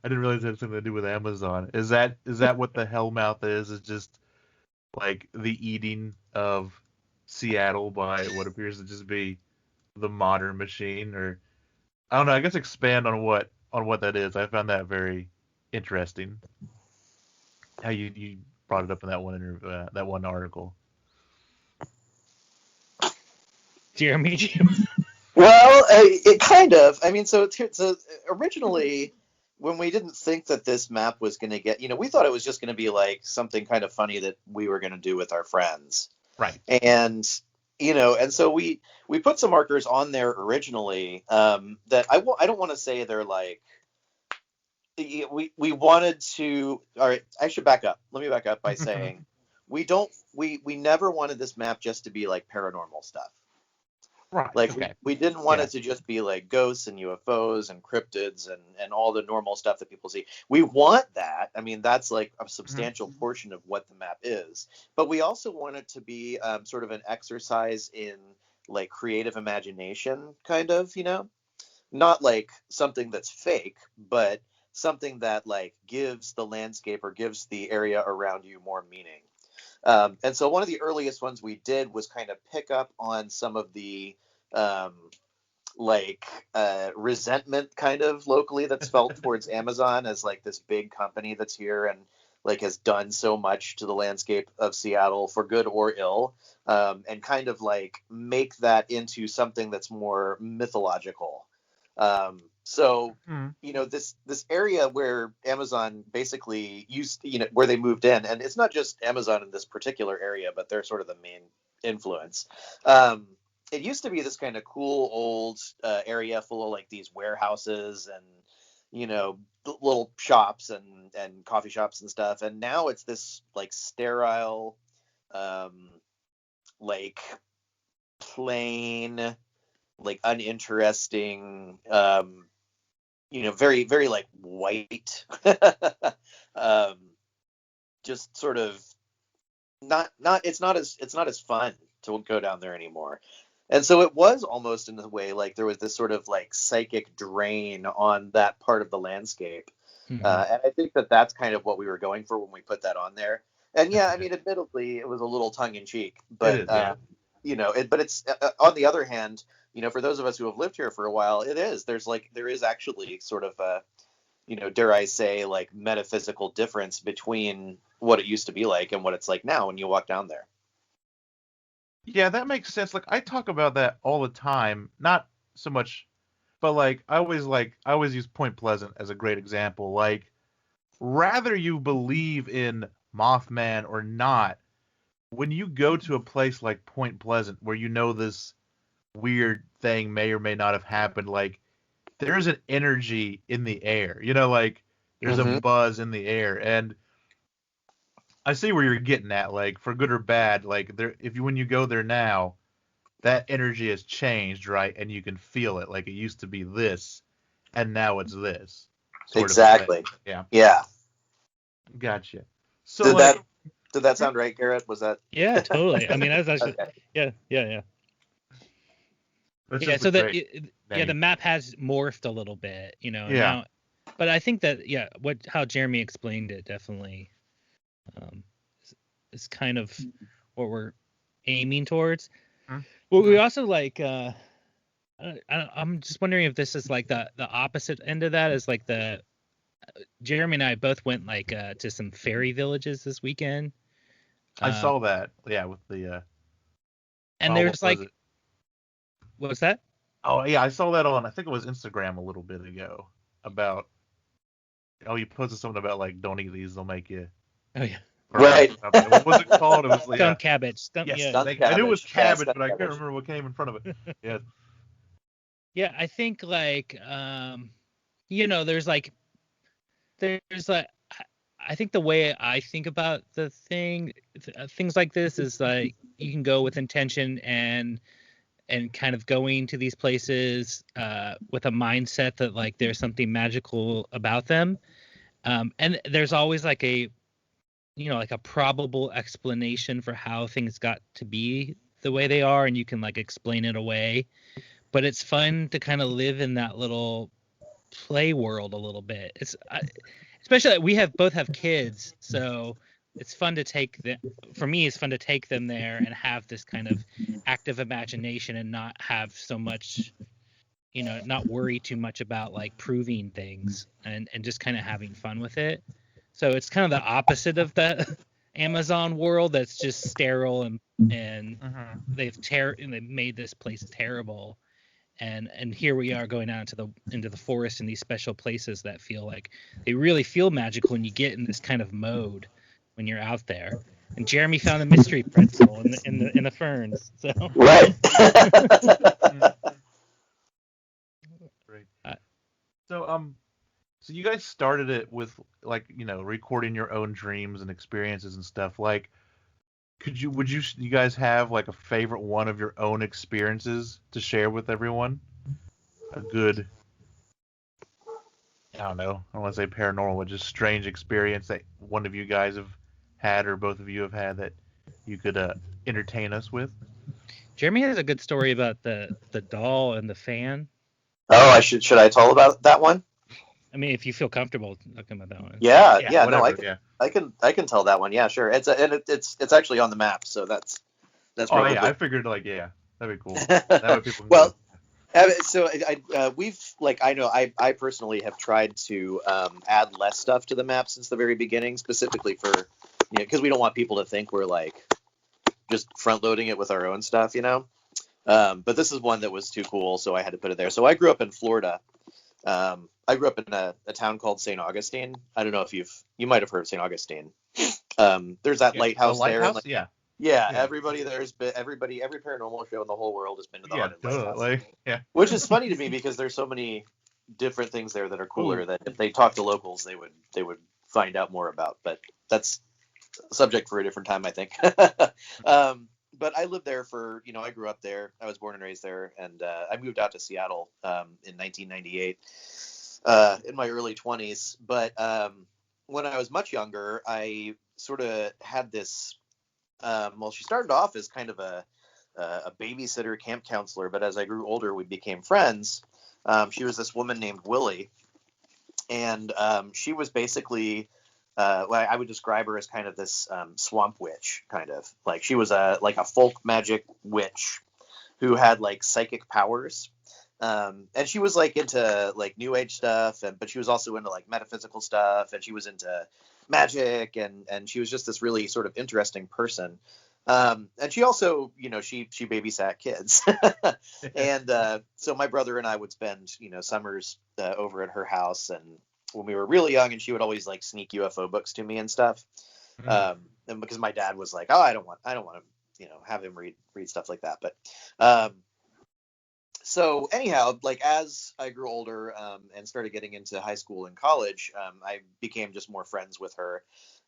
didn't realize it had something to do with Amazon. Is that what the Hellmouth is? Is just like the eating of Seattle by what appears to just be the modern machine? Or I don't know, I guess expand on what that is. I found that very interesting how you brought it up in that one article. Jeremy. Well, it kind of, I mean, so originally when we didn't think that this map was going to get, we thought it was just going to be like something kind of funny that we were going to do with our friends, right? And and so we put some markers on there originally that I don't want to say they're like we wanted to. All right, I should back up. Let me back up by saying we never wanted this map just to be like paranormal stuff. Right. Like Okay. we didn't want Yeah. it to just be like ghosts and UFOs and cryptids and all the normal stuff that people see. We want that. I mean, that's like a substantial portion of what the map is. But we also want it to be sort of an exercise in like creative imagination, kind of, not like something that's fake, but something that like gives the landscape or gives the area around you more meaning. And so one of the earliest ones we did was kind of pick up on some of the um, resentment kind of locally that's felt towards Amazon as like this big company that's here and like has done so much to the landscape of Seattle for good or ill, and kind of like make that into something that's more mythological. So this area where Amazon basically used, where they moved in, and it's not just Amazon in this particular area, but they're sort of the main influence. It used to be this kind of cool old area full of like these warehouses and little shops and coffee shops and stuff, and now it's this like sterile, like plain, like uninteresting, very very like white, just sort of not it's not as fun to go down there anymore. And so it was almost in a way like there was this sort of like psychic drain on that part of the landscape. And I think that's kind of what we were going for when we put that on there. And yeah, I mean, admittedly, it was a little tongue in cheek, but but it's on the other hand, for those of us who have lived here for a while, there is actually sort of a, dare I say, like metaphysical difference between what it used to be like and what it's like now when you walk down there. Yeah, that makes sense. Like I talk about that all the time, not so much, but I always use Point Pleasant as a great example. Like, rather you believe in Mothman or not, when you go to a place like Point Pleasant where this weird thing may or may not have happened, like there's an energy in the air, there's a buzz in the air. And I see where you're getting at, like for good or bad, like when you go there now, that energy has changed, right? And you can feel it. Like it used to be this, and now it's this. Exactly. Yeah. Yeah. Gotcha. So did that sound right, Garrett? Was that? Yeah, totally. I mean, that's actually Okay. yeah. That's Yeah, just so a great name. the map has morphed a little bit, Yeah. now, but I think that how Jeremy explained it definitely is kind of what we're aiming towards. Well, we also like I'm just wondering if this is like the opposite end of that is like Jeremy and I both went like to some fairy villages this weekend. I saw that. Yeah, with the and there's like what's that? Oh yeah, I saw that on, I think it was Instagram a little bit ago, about you posted something about like, don't eat these, they'll make you. Oh yeah. Right. What was it called? It was Skunk cabbage. I cabbage. knew it was cabbage, Yeah, but I can't cabbage. remember what came in front of it. Yeah. Yeah, I think like there's like I think the way I think about things like this is like you can go with intention and kind of going to these places with a mindset that like there's something magical about them, and there's always like a like a probable explanation for how things got to be the way they are, and you can like explain it away. But it's fun to kind of live in that little play world a little bit. It's especially we both have kids, so it's fun to take them. For me, it's fun to take them there and have this kind of active imagination and not have so much, not worry too much about like proving things and just kind of having fun with it. So it's kind of the opposite of the Amazon world that's just sterile and they've made this place terrible. And here we are going out into the forest in these special places that feel like they really feel magical when you get in this kind of mode when you're out there. And Jeremy found the mystery pretzel in the ferns. So Right. Great. So So you guys started it with like, recording your own dreams and experiences and stuff. Like, would you guys have like a favorite one of your own experiences to share with everyone? A good, I don't know, I don't want to say paranormal, but just strange experience that one of you guys have had or both of you have had that you could entertain us with? Jeremy has a good story about the doll and the fan. Oh, should I tell about that one? I mean, if you feel comfortable talking about that one. Yeah, Yeah, no, whatever, I can tell that one. Yeah, sure. It's actually on the map, so that's Oh probably. yeah, I figured like that'd be cool. That way people can Well, go. so we've I personally have tried to add less stuff to the map since the very beginning, specifically for because we don't want people to think we're like just front loading it with our own stuff, But this is one that was too cool, so I had to put it there. So I grew up in Florida. I grew up in a town called St. Augustine. I don't know if you might have heard of St. Augustine. There's that lighthouse there. Lighthouse? Yeah. Yeah, everybody there's been every paranormal show in the whole world has been to the haunted lighthouse. Yeah. Which is funny to me because there's so many different things there that are cooler that if they talk to locals they would find out more about. But that's a subject for a different time, I think. But I lived there for, I grew up there. I was born and raised there, and I moved out to Seattle in 1998 in my early 20s. But when I was much younger, I sort of had this. She started off as kind of a babysitter, camp counselor, but as I grew older, we became friends. She was this woman named Willie, and she was basically. I would describe her as kind of this swamp witch, kind of like she was a folk magic witch who had like psychic powers, and she was like into like new age stuff, but she was also into like metaphysical stuff, and she was into magic, and she was just this really sort of interesting person. And she also, she babysat kids, and so my brother and I would spend summers over at her house, and when we were really young, and she would always like sneak UFO books to me and stuff. And because my dad was like, oh, I don't want to, have him read stuff like that. But, so anyhow, like as I grew older, and started getting into high school and college, I became just more friends with her,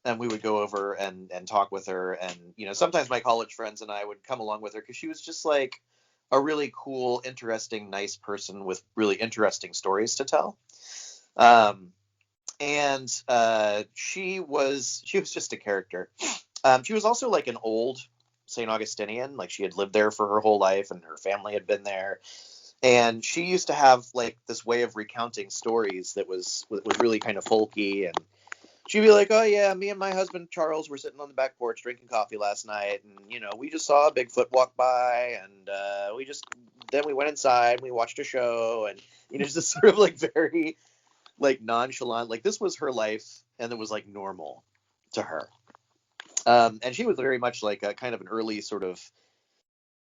and we would go over and talk with her. And, sometimes my college friends and I would come along with her because she was just like a really cool, interesting, nice person with really interesting stories to tell. And she was just a character. She was also like an old St. Augustinian, like she had lived there for her whole life and her family had been there. And she used to have like this way of recounting stories that was really kind of folky. And she'd be like, oh yeah, me and my husband Charles were sitting on the back porch drinking coffee last night, and we just saw a Bigfoot walk by, and then we went inside and we watched a show, and just sort of like very like nonchalant, like this was her life and it was like normal to her. And she was very much like a kind of an early sort of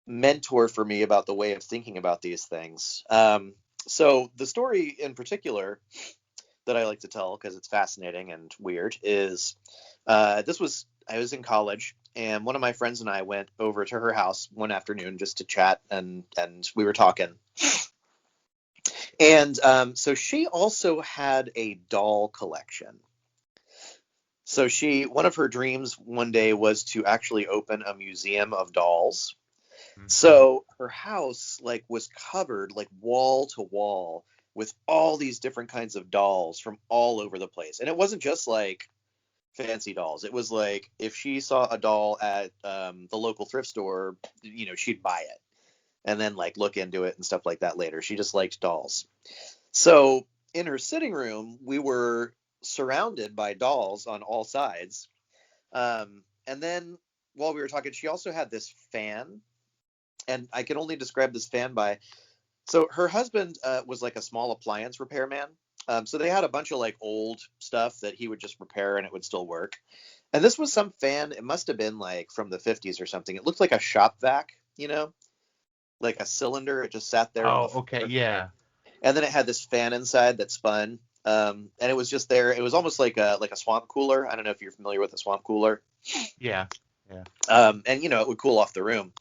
mentor for me about the way of thinking about these things. So the story in particular that I like to tell because it's fascinating and weird is I was in college, and one of my friends and I went over to her house one afternoon just to chat, and we were talking. And so she also had a doll collection. So one of her dreams one day was to actually open a museum of dolls. Mm-hmm. So her house like was covered like wall to wall with all these different kinds of dolls from all over the place. And it wasn't just like fancy dolls. It was like if she saw a doll at the local thrift store, she'd buy it and then like look into it and stuff like that later. She just liked dolls. So in her sitting room, we were surrounded by dolls on all sides. And then while we were talking, she also had this fan, and I can only describe this fan by, so her husband was like a small appliance repairman. So they had a bunch of like old stuff that he would just repair and it would still work. And this was some fan. It must have been like from the 50s or something. It looked like a shop vac, like a cylinder. It just sat there. Oh, okay. Yeah. And then it had this fan inside that spun. And it was just there. It was almost like a swamp cooler. I don't know if you're familiar with a swamp cooler. Yeah. And it would cool off the room.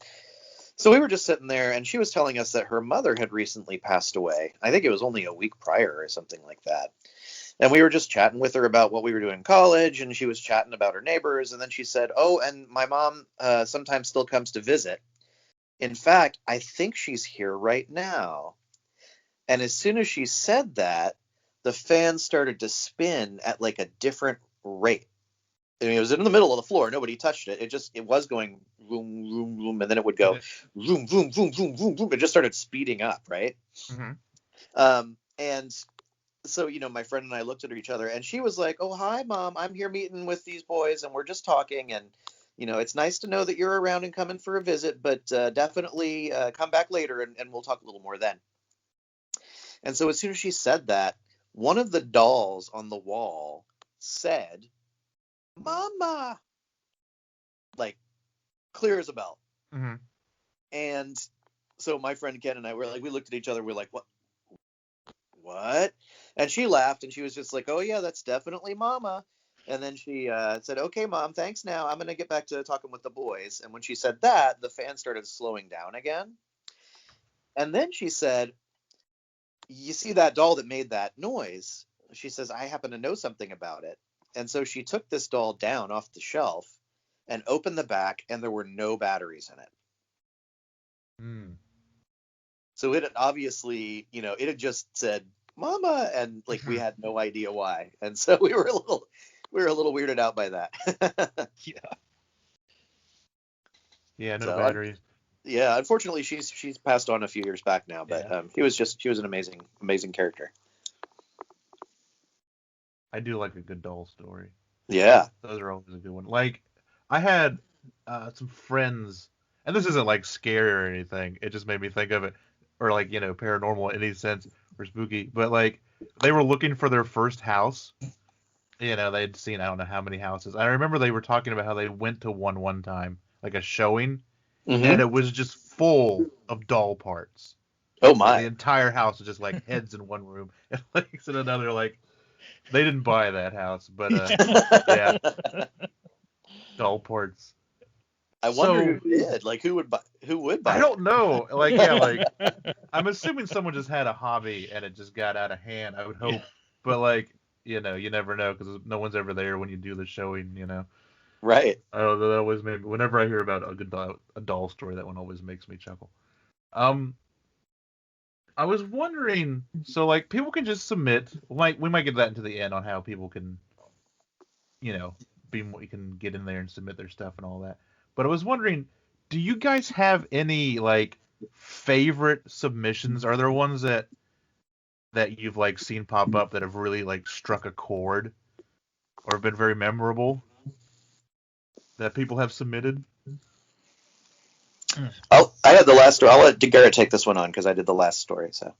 So we were just sitting there, and she was telling us that her mother had recently passed away. I think it was only a week prior or something like that. And we were just chatting with her about what we were doing in college, and she was chatting about her neighbors. And then she said, "Oh, and my mom sometimes still comes to visit. In fact, I think she's here right now." And as soon as she said that, the fan started to spin at like a different rate. I mean, it was in the middle of the floor. Nobody touched it. It was going boom, boom, boom, and then it would go boom, boom, boom, boom, boom, boom. It just started speeding up, right? And so, my friend and I looked at each other, and she was like, "Oh, hi, Mom. I'm here meeting with these boys, and we're just talking. And, it's nice to know that you're around and coming for a visit, but definitely come back later, and we'll talk a little more then." And so as soon as she said that, one of the dolls on the wall said, "Mama," like clear as a bell. And so my friend Ken and I were like, we looked at each other, we're like, what? And she laughed, and she was just like, "Oh yeah, that's definitely Mama." And then she said, "Okay, Mom, thanks. Now I'm gonna get back to talking with the boys." And when she said that, the fan started slowing down again. And then she said, "You see that doll that made that noise?" She says, "I happen to know something about it." And so she took this doll down off the shelf and opened the back, and there were no batteries in it. So it had obviously, it had just said "Mama," and like we had no idea why. And so we were a little weirded out by that. Yeah, no batteries. Yeah, unfortunately, she's passed on a few years back now, but she was an amazing character. I do like a good doll story. Yeah, those are always a good one. Like, I had some friends, and this isn't like scary or anything. It just made me think of it, or like paranormal in any sense or spooky. But like, they were looking for their first house. They'd seen I don't know how many houses. I remember they were talking about how they went to one time, like a showing. And it was just full of doll parts. Oh my! The entire house was just like heads in one room and legs in another. Like, they didn't buy that house, but yeah, doll parts. I wonder who did. Like, who would buy? I don't know. Like, yeah, like I'm assuming someone just had a hobby and it just got out of hand. I would hope, but like you never know because no one's ever there when you do the showing. Right. Oh, that always made me. Whenever I hear about a doll story, that one always makes me chuckle. I was wondering, so like people can just submit. We might get that into the end on how people can, we can get in there and submit their stuff and all that. But I was wondering, do you guys have any like favorite submissions? Are there ones that you've like seen pop up that have really like struck a chord or have been very memorable that people have submitted? I had the last story. I'll let Garrett take this one on because I did the last story. So.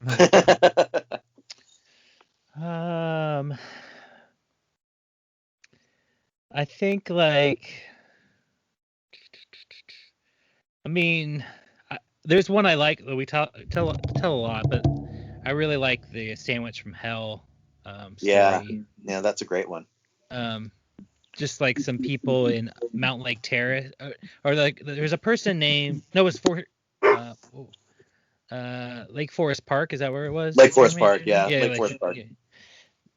I think like, I mean, there's one I like that we tell a lot, but I really like the sandwich from Hell. Story. Yeah, that's a great one. Just like some people in Mountain Lake Terrace, or like there's a person named Lake Forest Park. Is that where it was? Lake Forest Park, yeah. Lake Forest Park. Yeah.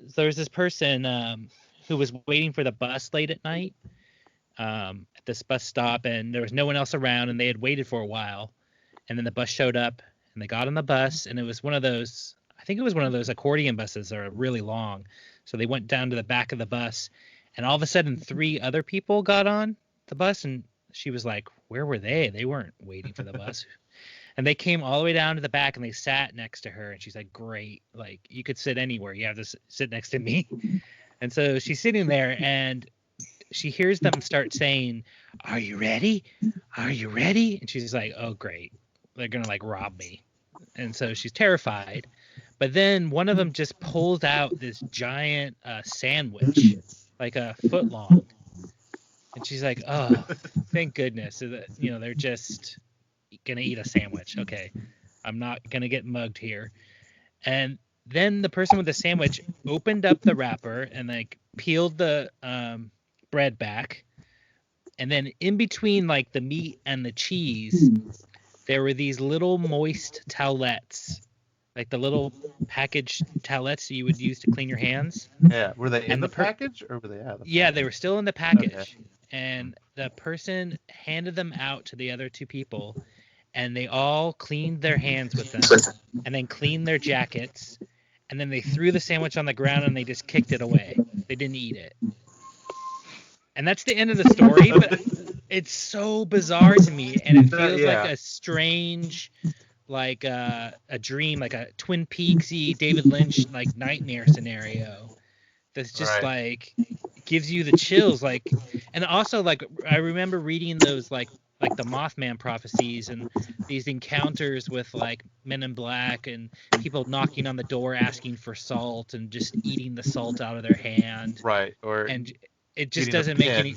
So there's this person who was waiting for the bus late at night at this bus stop, and there was no one else around, and they had waited for a while, and then the bus showed up, and they got on the bus, and it was one of those. I think it was one of those accordion buses that are really long. So they went down to the back of the bus, and all of a sudden 3 other people got on the bus, and she was like, where were they? They weren't waiting for the bus. And they came all the way down to the back, and they sat next to her, and she's like, great. Like, you could sit anywhere. You have to sit next to me. And so she's sitting there, and she hears them start saying, are you ready? Are you ready? And she's like, oh, great. They're going to, like, rob me. And so she's terrified. But then one of them just pulls out this giant sandwich, like a foot long. And she's like, oh, thank goodness. So that, they're just going to eat a sandwich. Okay, I'm not going to get mugged here. And then the person with the sandwich opened up the wrapper and like peeled the bread back. And then in between like the meat and the cheese, there were these little moist towelettes like the little package towelettes you would use to clean your hands. Yeah, were they in And the the package or were they out? Yeah, they were still in the package. And the person handed them out to the other two people, and they all cleaned their hands with them, and then cleaned their jackets, and then they threw the sandwich on the ground and they just kicked it away. They didn't eat it. And that's the end of the story, but it's so bizarre to me, and it feels like a strange, like a dream, like a Twin Peaksy David Lynch like nightmare scenario. That's just like gives you the chills, like, and also like I remember reading those like the Mothman prophecies and these encounters with like Men in Black and people knocking on the door asking for salt and just eating the salt out of their hand. Right. And it just doesn't make any.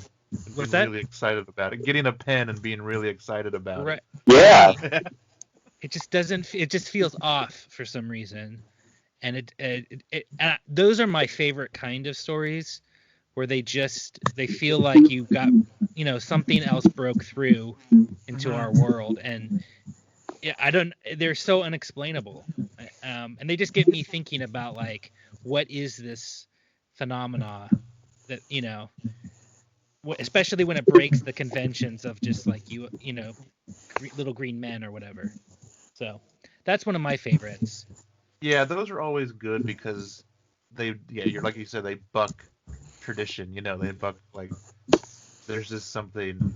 What's that? Really excited about it. Getting a pen and being really excited about it. Yeah. It just doesn't. It just feels off for some reason, and those are my favorite kind of stories, where they feel like you've got something else broke through into our world, and they're so unexplainable, and they just get me thinking about like what is this phenomena that especially when it breaks the conventions of just like little green men or whatever. So that's one of my favorites. Yeah, those are always good because you're like you said, they buck tradition. They buck like there's just something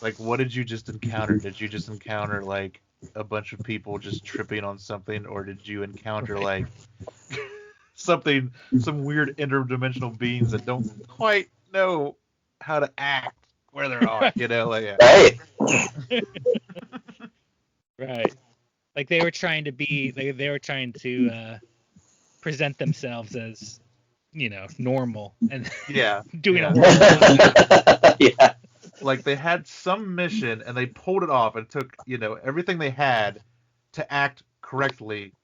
like, what did you just encounter? Did you just encounter like a bunch of people just tripping on something, or did you encounter like some weird interdimensional beings that don't quite know how to act where they're on? Right. Right. Like they were trying to they were trying to present themselves as normal and doing a horrible Yeah. Like they had some mission and they pulled it off and took everything they had to act correctly,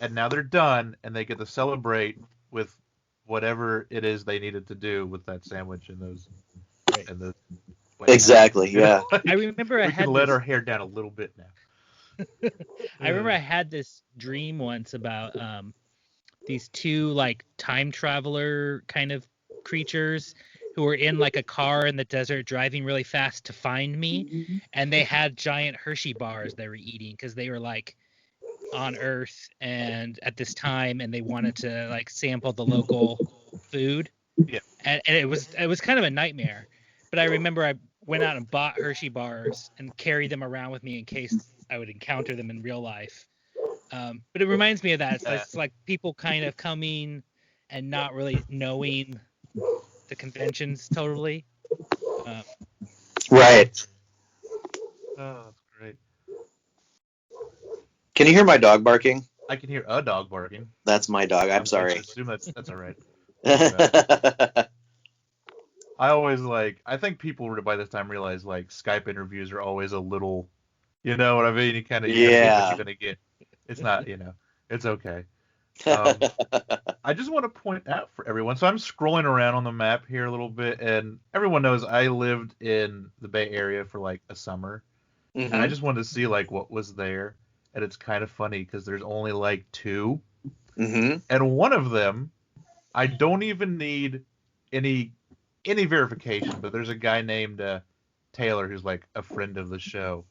and now they're done and they get to celebrate with whatever it is they needed to do with that sandwich and those and the exactly. Yeah. I remember we can let our hair down a little bit now. I remember I had this dream once about these two like time traveler kind of creatures who were in like a car in the desert driving really fast to find me, and they had giant Hershey bars they were eating because they were like on Earth and at this time, and they wanted to like sample the local food. Yeah. And it was kind of a nightmare, but I remember I went out and bought Hershey bars and carried them around with me in case I would encounter them in real life. But it reminds me of that. It's like people kind of coming and not really knowing the conventions totally. Right. Oh, that's great. Can you hear my dog barking? I can hear a dog barking. That's my dog. I'm sorry. I assume that's all right. I always I think people by this time realize like Skype interviews are always a little, you know what I mean? You kind of get what you're gonna get. It's not, it's okay. I just want to point out for everyone. So I'm scrolling around on the map here a little bit, and everyone knows I lived in the Bay Area for like a summer, and I just wanted to see like what was there. And it's kind of funny because there's only like two, and one of them, I don't even need any verification, but there's a guy named Taylor who's like a friend of the show,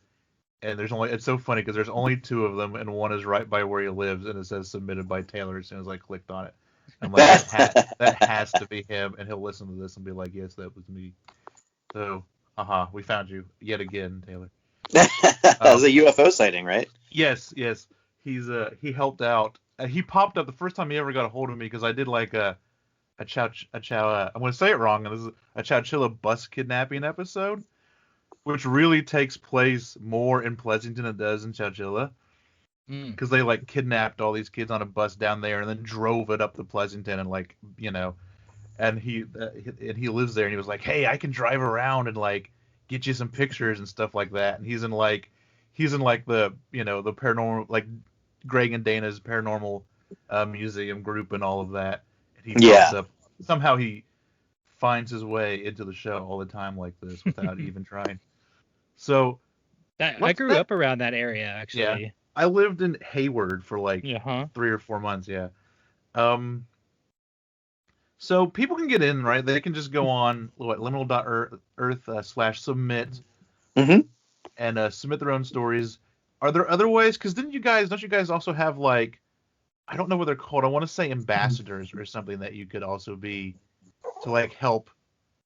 and it's so funny because there's only two of them, and one is right by where he lives, and it says submitted by Taylor as soon as I clicked on it. I'm like, that has to be him, and he'll listen to this and be like, yes, that was me. So, we found you yet again, Taylor. That was a UFO sighting, right? Yes. He's he helped out. He popped up the first time he ever got a hold of me because I did like a chow. I'm going to say it wrong. And this is a Chowchilla bus kidnapping episode, which really takes place more in Pleasanton than it does in Chowchilla, because they like kidnapped all these kids on a bus down there and then drove it up to Pleasanton and and he lives there and he was like, hey, I can drive around and like get you some pictures and stuff like that. And he's in the the paranormal, like Greg and Dana's paranormal museum group and all of that. And he pops up. Somehow he finds his way into the show all the time like this without even trying. So I grew up around that area, actually. Yeah. I lived in Hayward for like Yeah, 3 or 4 months. Yeah. So people can get in, right? They can just go on liminal.earth/submit Mm-hmm. and submit their own stories. Are there other ways? Because don't you guys also have like, I don't know what they're called. I want to say ambassadors or something that you could also be to like help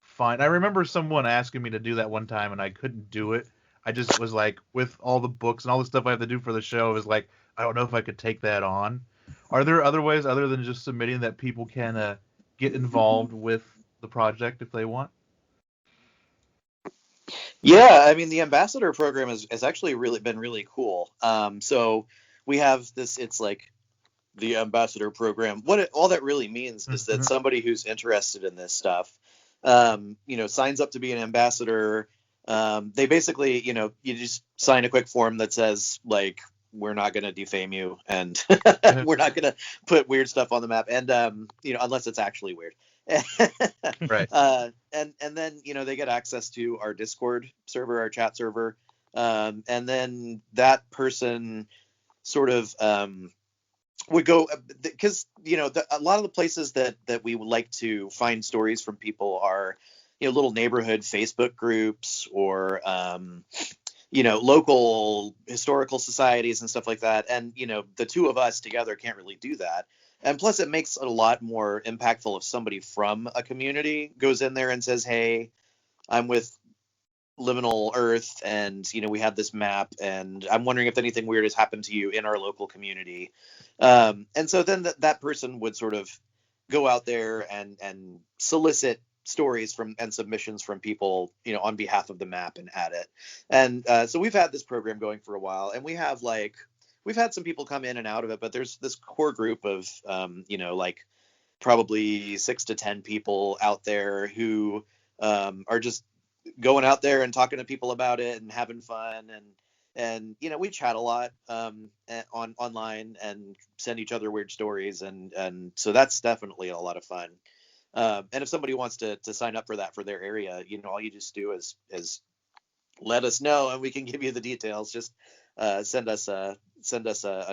find. I remember someone asking me to do that one time and I couldn't do it. I just was like, with all the books and all the stuff I have to do for the show, I was like, I don't know if I could take that on. Are there other ways other than just submitting that people can get involved with the project if they want? Yeah, I mean the ambassador program has actually really been really cool. So we have this. It's like the ambassador program. All that really means is that Mhm. somebody who's interested in this stuff, signs up to be an ambassador. They basically, you just sign a quick form that says like, we're not going to defame you, and we're not going to put weird stuff on the map, and unless it's actually weird. Right. And then they get access to our Discord server, our chat server, and then that person sort of would go, because a lot of the places that we would like to find stories from people are little neighborhood Facebook groups or local historical societies and stuff like that. And, the two of us together can't really do that. And plus it makes it a lot more impactful if somebody from a community goes in there and says, hey, I'm with Liminal Earth and, we have this map and I'm wondering if anything weird has happened to you in our local community. And so then that person would sort of go out there and solicit stories from and submissions from people, on behalf of the map and add it. And so we've had this program going for a while, and we've had some people come in and out of it, but there's this core group of probably 6 to 10 people out there who are just going out there and talking to people about it and having fun, and we chat a lot online and send each other weird stories, and so that's definitely a lot of fun. And if somebody wants to sign up for that for their area, all you just do is let us know and we can give you the details. Just send us a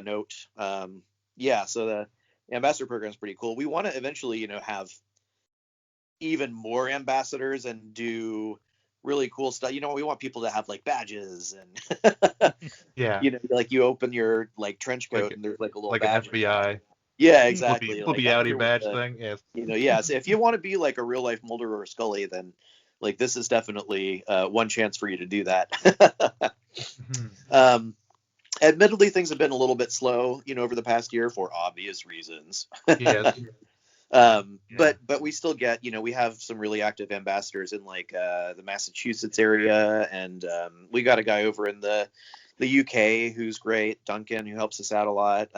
note. So the ambassador program is pretty cool. We want to eventually, have even more ambassadors and do really cool stuff. We want people to have like badges and Yeah. like you open your like trench coat Like and there's like a little like badge. an FBI. Yeah, exactly. Flippy I'm outy here with badge the- thing. Yes. So if you want to be like a real life Mulder or Scully, then like this is definitely one chance for you to do that. Mhm. Admittedly, things have been a little bit slow, over the past year for obvious reasons. Yes. But we still get, we have some really active ambassadors in like the Massachusetts area, and we got a guy over in the UK who's great, Duncan, who helps us out a lot.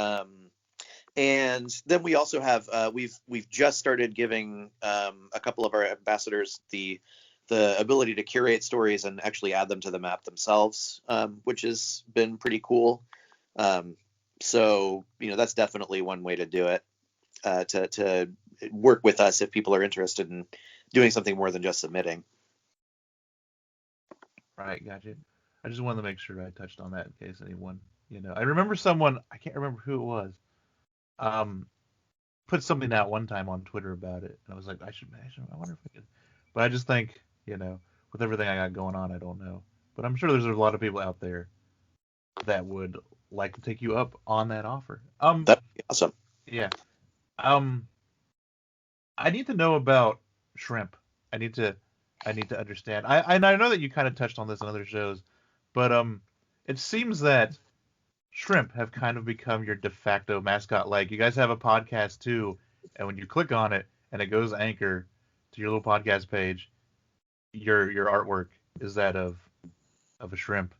And then we also have we've just started giving a couple of our ambassadors the ability to curate stories and actually add them to the map themselves, which has been pretty cool. So that's definitely one way to do it, to work with us if people are interested in doing something more than just submitting. Right, gotcha. I just wanted to make sure I touched on that in case anyone, I remember someone, I can't remember who it was, put something out one time on Twitter about it, and I was like, I wonder if I could, but I just think, with everything I got going on, I don't know, but I'm sure there's a lot of people out there that would like to take you up on that offer. That'd be awesome. Yeah. I need to know about shrimp. I need to understand. I know that you kind of touched on this in other shows, but it seems that shrimp have kind of become your de facto mascot. Like you guys have a podcast too, and when you click on it and it goes anchor to your little podcast page, your artwork is that of a shrimp.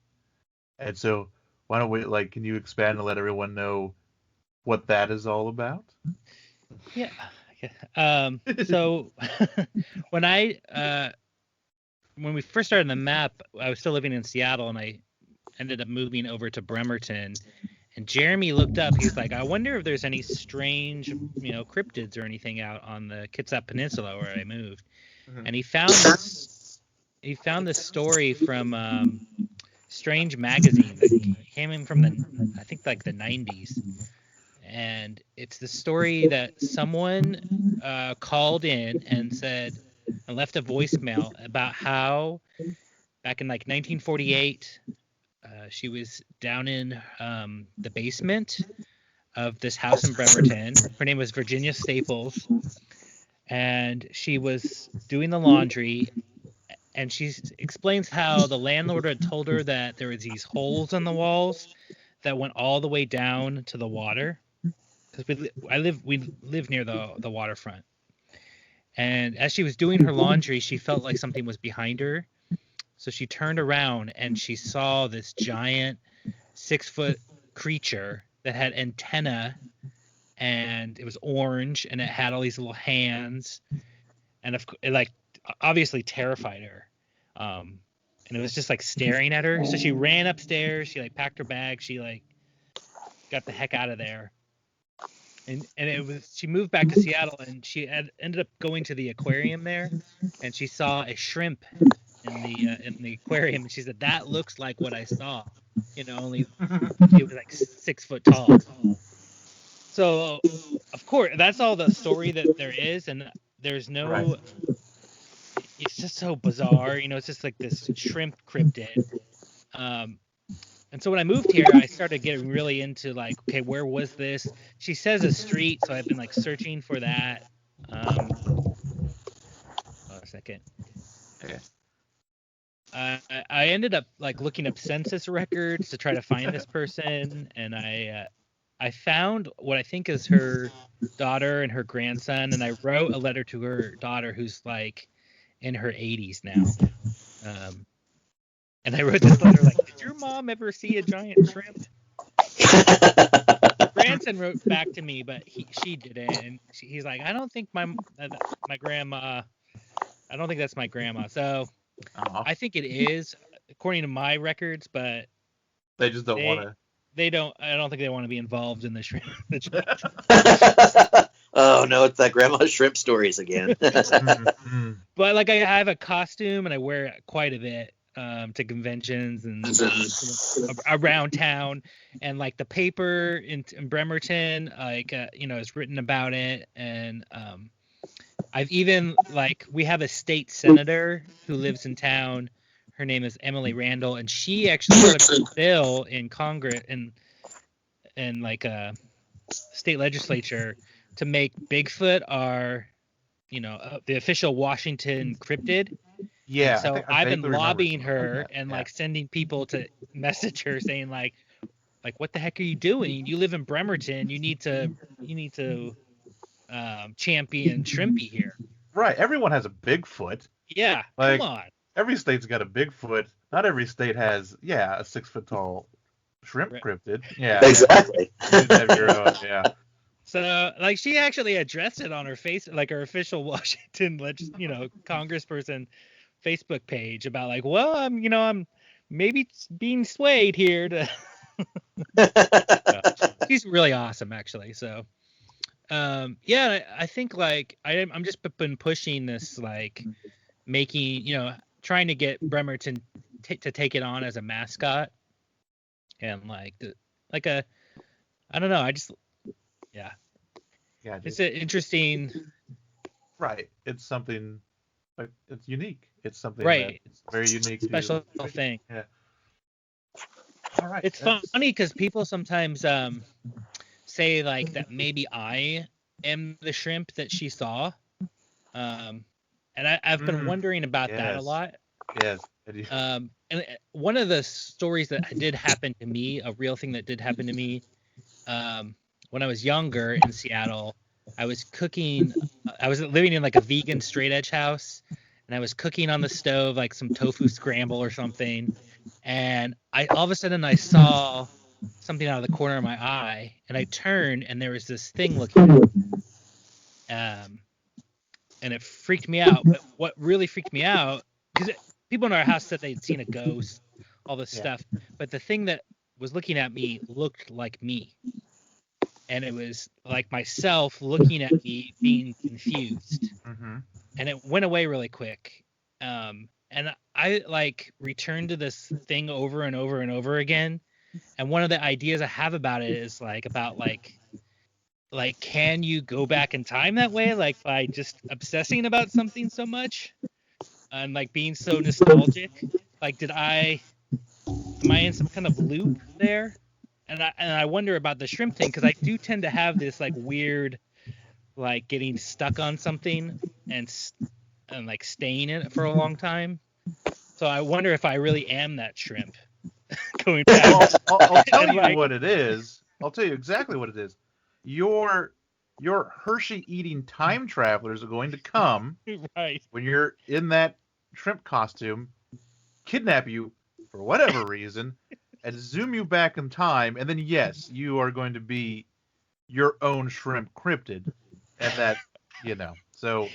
And so why don't we can you expand and let everyone know what that is all about? Yeah. So when we first started the map, I was still living in Seattle, and I ended up moving over to Bremerton. And Jeremy looked up. He was like, "I wonder if there's any strange, cryptids or anything out on the Kitsap Peninsula where I moved." Mhm. And he found this story from strange magazine that came in from I think like the 90s. And it's the story that someone called in and said, and left a voicemail about how back in like 1948, she was down in the basement of this house in Bremerton. Her name was Virginia Staples, and she was doing the laundry, and she explains how the landlord had told her that there was these holes in the walls that went all the way down to the water, because we live near the waterfront. And as she was doing her laundry, she felt like something was behind her. So she turned around and she saw this giant 6-foot creature that had antenna, and it was orange, and it had all these little hands, and it like obviously terrified her. And it was just like staring at her. So she ran upstairs. She like packed her bag. She like got the heck out of there. And she moved back to Seattle, and she ended up going to the aquarium there, and she saw a shrimp in the aquarium, and she said, that looks like what I saw, only it was like 6 foot tall. So of course that's all the story that there is, and there's no Right. It's just so bizarre, it's just like this shrimp cryptid. And so when I moved here, I started getting really into like, okay, where was this? She says a street, so I've been like searching for that. Hold on a second. Okay. I ended up like looking up census records to try to find this person, and I found what I think is her daughter and her grandson, and I wrote a letter to her daughter, who's like in her 80s now. And I wrote this letter like, did your mom ever see a giant shrimp? Grandson wrote back to me, but she didn't. And he's like, I don't think my grandma, I don't think that's my grandma. So I think it is, according to my records, but They just don't want to. I don't think they want to be involved in the shrimp. Oh no, it's that grandma shrimp stories again. But like I have a costume and I wear it quite a bit to conventions and around town, and like the paper in Bremerton, like is written about it, and I've even like we have a state senator who lives in town. Her name is Emily Randall, and she actually put a bill in Congress and like a state legislature to make Bigfoot our, the official Washington cryptid. Yeah. And so I've been vaguely remember lobbying something like her that. and Yeah. like sending people to message her saying like what the heck are you doing? You live in Bremerton. You need to champion Shrimpy here. Right. Everyone has a Bigfoot. Yeah, Like, come on. Every state's got a Bigfoot. Not every state has, a 6 foot tall shrimp Right. cryptid. Yeah. Exactly. You have your own, yeah. So like she actually addressed it on her her official Washington congressperson Facebook page about like, well, I'm maybe being swayed here to she's really awesome actually. So I think like I'm just been pushing this like making trying to get Bremerton to take it on as a mascot, and like I don't know, I just Yeah. it's an interesting Right. It's something like it's unique. It's something right that's very unique. special to, thing. Yeah. All right. It's funny because people sometimes say like that maybe I am the shrimp that she saw, and I've been wondering about that a Yes. lot. Yes. And one of the stories that did happen to me, a real thing that did happen to me, when I was younger in Seattle, I was cooking. I was living in like a vegan straight edge house, and I was cooking on the stove like some tofu scramble or something. And all of a sudden I saw something out of the corner of my eye, and I turned, and there was this thing looking at me. And it freaked me out. But what really freaked me out, because people in our house said they'd seen a ghost, all this stuff. But the thing that was looking at me looked like me. And it was like myself looking at me being confused. Mm-hmm. And it went away really quick. And I like return to this thing over and over and over again, and one of the ideas I have about it is about can you go back in time that way, like by just obsessing about something so much and like being so nostalgic? Like, am I in some kind of loop there? And I wonder about the shrimp thing, because I do tend to have this like weird, like getting stuck on something and like staying in it for a long time. So I wonder if I really am that shrimp going back. I'll tell And, you like- what it is. I'll tell you exactly what it is. Your Hershey eating time travelers are going to come Right. when you're in that shrimp costume, kidnap you for whatever reason, and zoom you back in time, and then yes, you are going to be your own shrimp cryptid, and that, so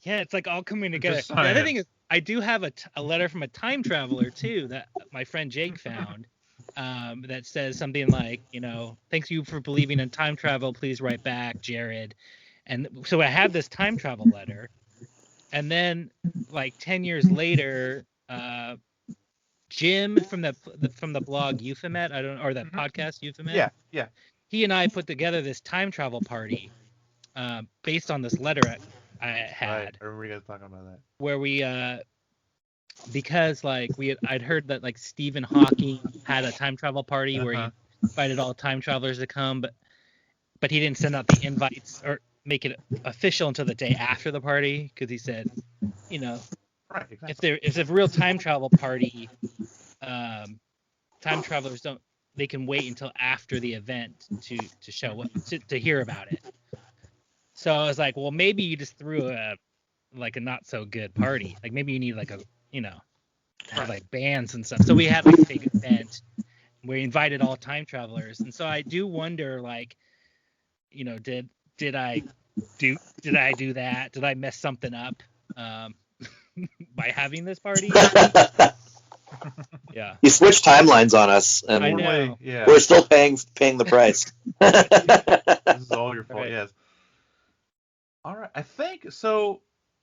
Yeah, it's like all coming together. Just The other saying. thing is, I do have a letter from a time traveler too that my friend Jake found, that says something like, thanks you for believing in time travel. Please write back, Jared. And so I have this time travel letter, and then like 10 years later, Jim from the blog Euphemet, or the podcast Euphemet, yeah. he and I put together this time travel party, based on this letter I had. Right. I remember you guys talking about that. Where we because like I'd heard that like Stephen Hawking had a time travel party where he invited all time travelers to come, but he didn't send out the invites or make it official until the day after the party, because he said, Right. Exactly. if there's a real time travel party, time travelers they can wait until after the event to show up to hear about it. So I was like, well, maybe you just threw a not so good party. Like maybe you need like have like bands and stuff. So we had like a big event. We invited all time travelers, and so I do wonder, like, did I do that? Did I mess something up by having this party? Yeah. You switched timelines on us, and I know. Yeah. we're still paying the price. This is all your fault. Right. Yes. All right. I think so.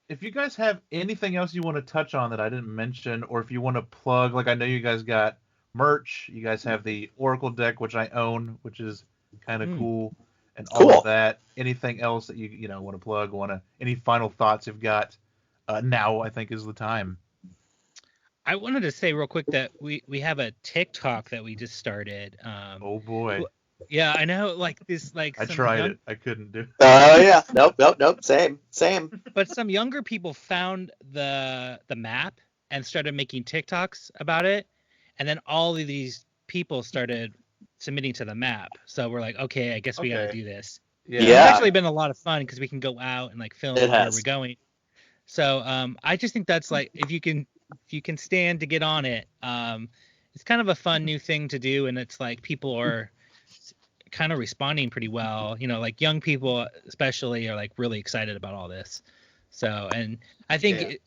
If you guys have anything else you want to touch on that I didn't mention, or if you want to plug, like I know you guys got merch, you guys have the Oracle deck, which I own, which is kind of cool, and all Cool. of that. Anything else that you want to plug? Any final thoughts you've got? Now I think is the time. I wanted to say real quick that we have a TikTok that we just started. Oh boy, Yeah, I know. Like this, like I some tried it. I couldn't do it. Oh yeah, nope. Same. But some younger people found the map and started making TikToks about it, and then all of these people started submitting to the map. So we're like, okay, I guess we got to Okay. do this. Yeah. It's Yeah. actually been a lot of fun because we can go out and like film It where has. we're going. So I just think that's like if you can stand to get on it, it's kind of a fun new thing to do, and it's like people are kind of responding pretty well. Like young people especially are like really excited about all this. So, and I think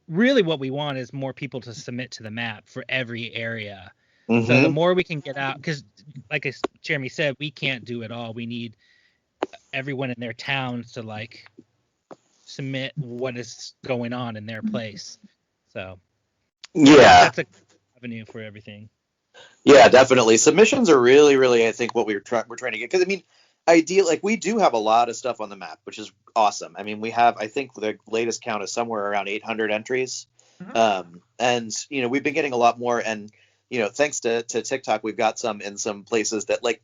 really what we want is more people to submit to the map for every area. So the Mhm. more we can get out, because like Jeremy said, we can't do it all. We need everyone in their towns to like submit what is going on in their place. So Yeah. that's a avenue for everything. Yeah, definitely. Submissions are really, really, I think, what we're trying to get. Because I mean, like we do have a lot of stuff on the map, which is awesome. I mean, we have, I think, the latest count is somewhere around 800 entries, and we've been getting a lot more. And thanks to TikTok, we've got some in some places that like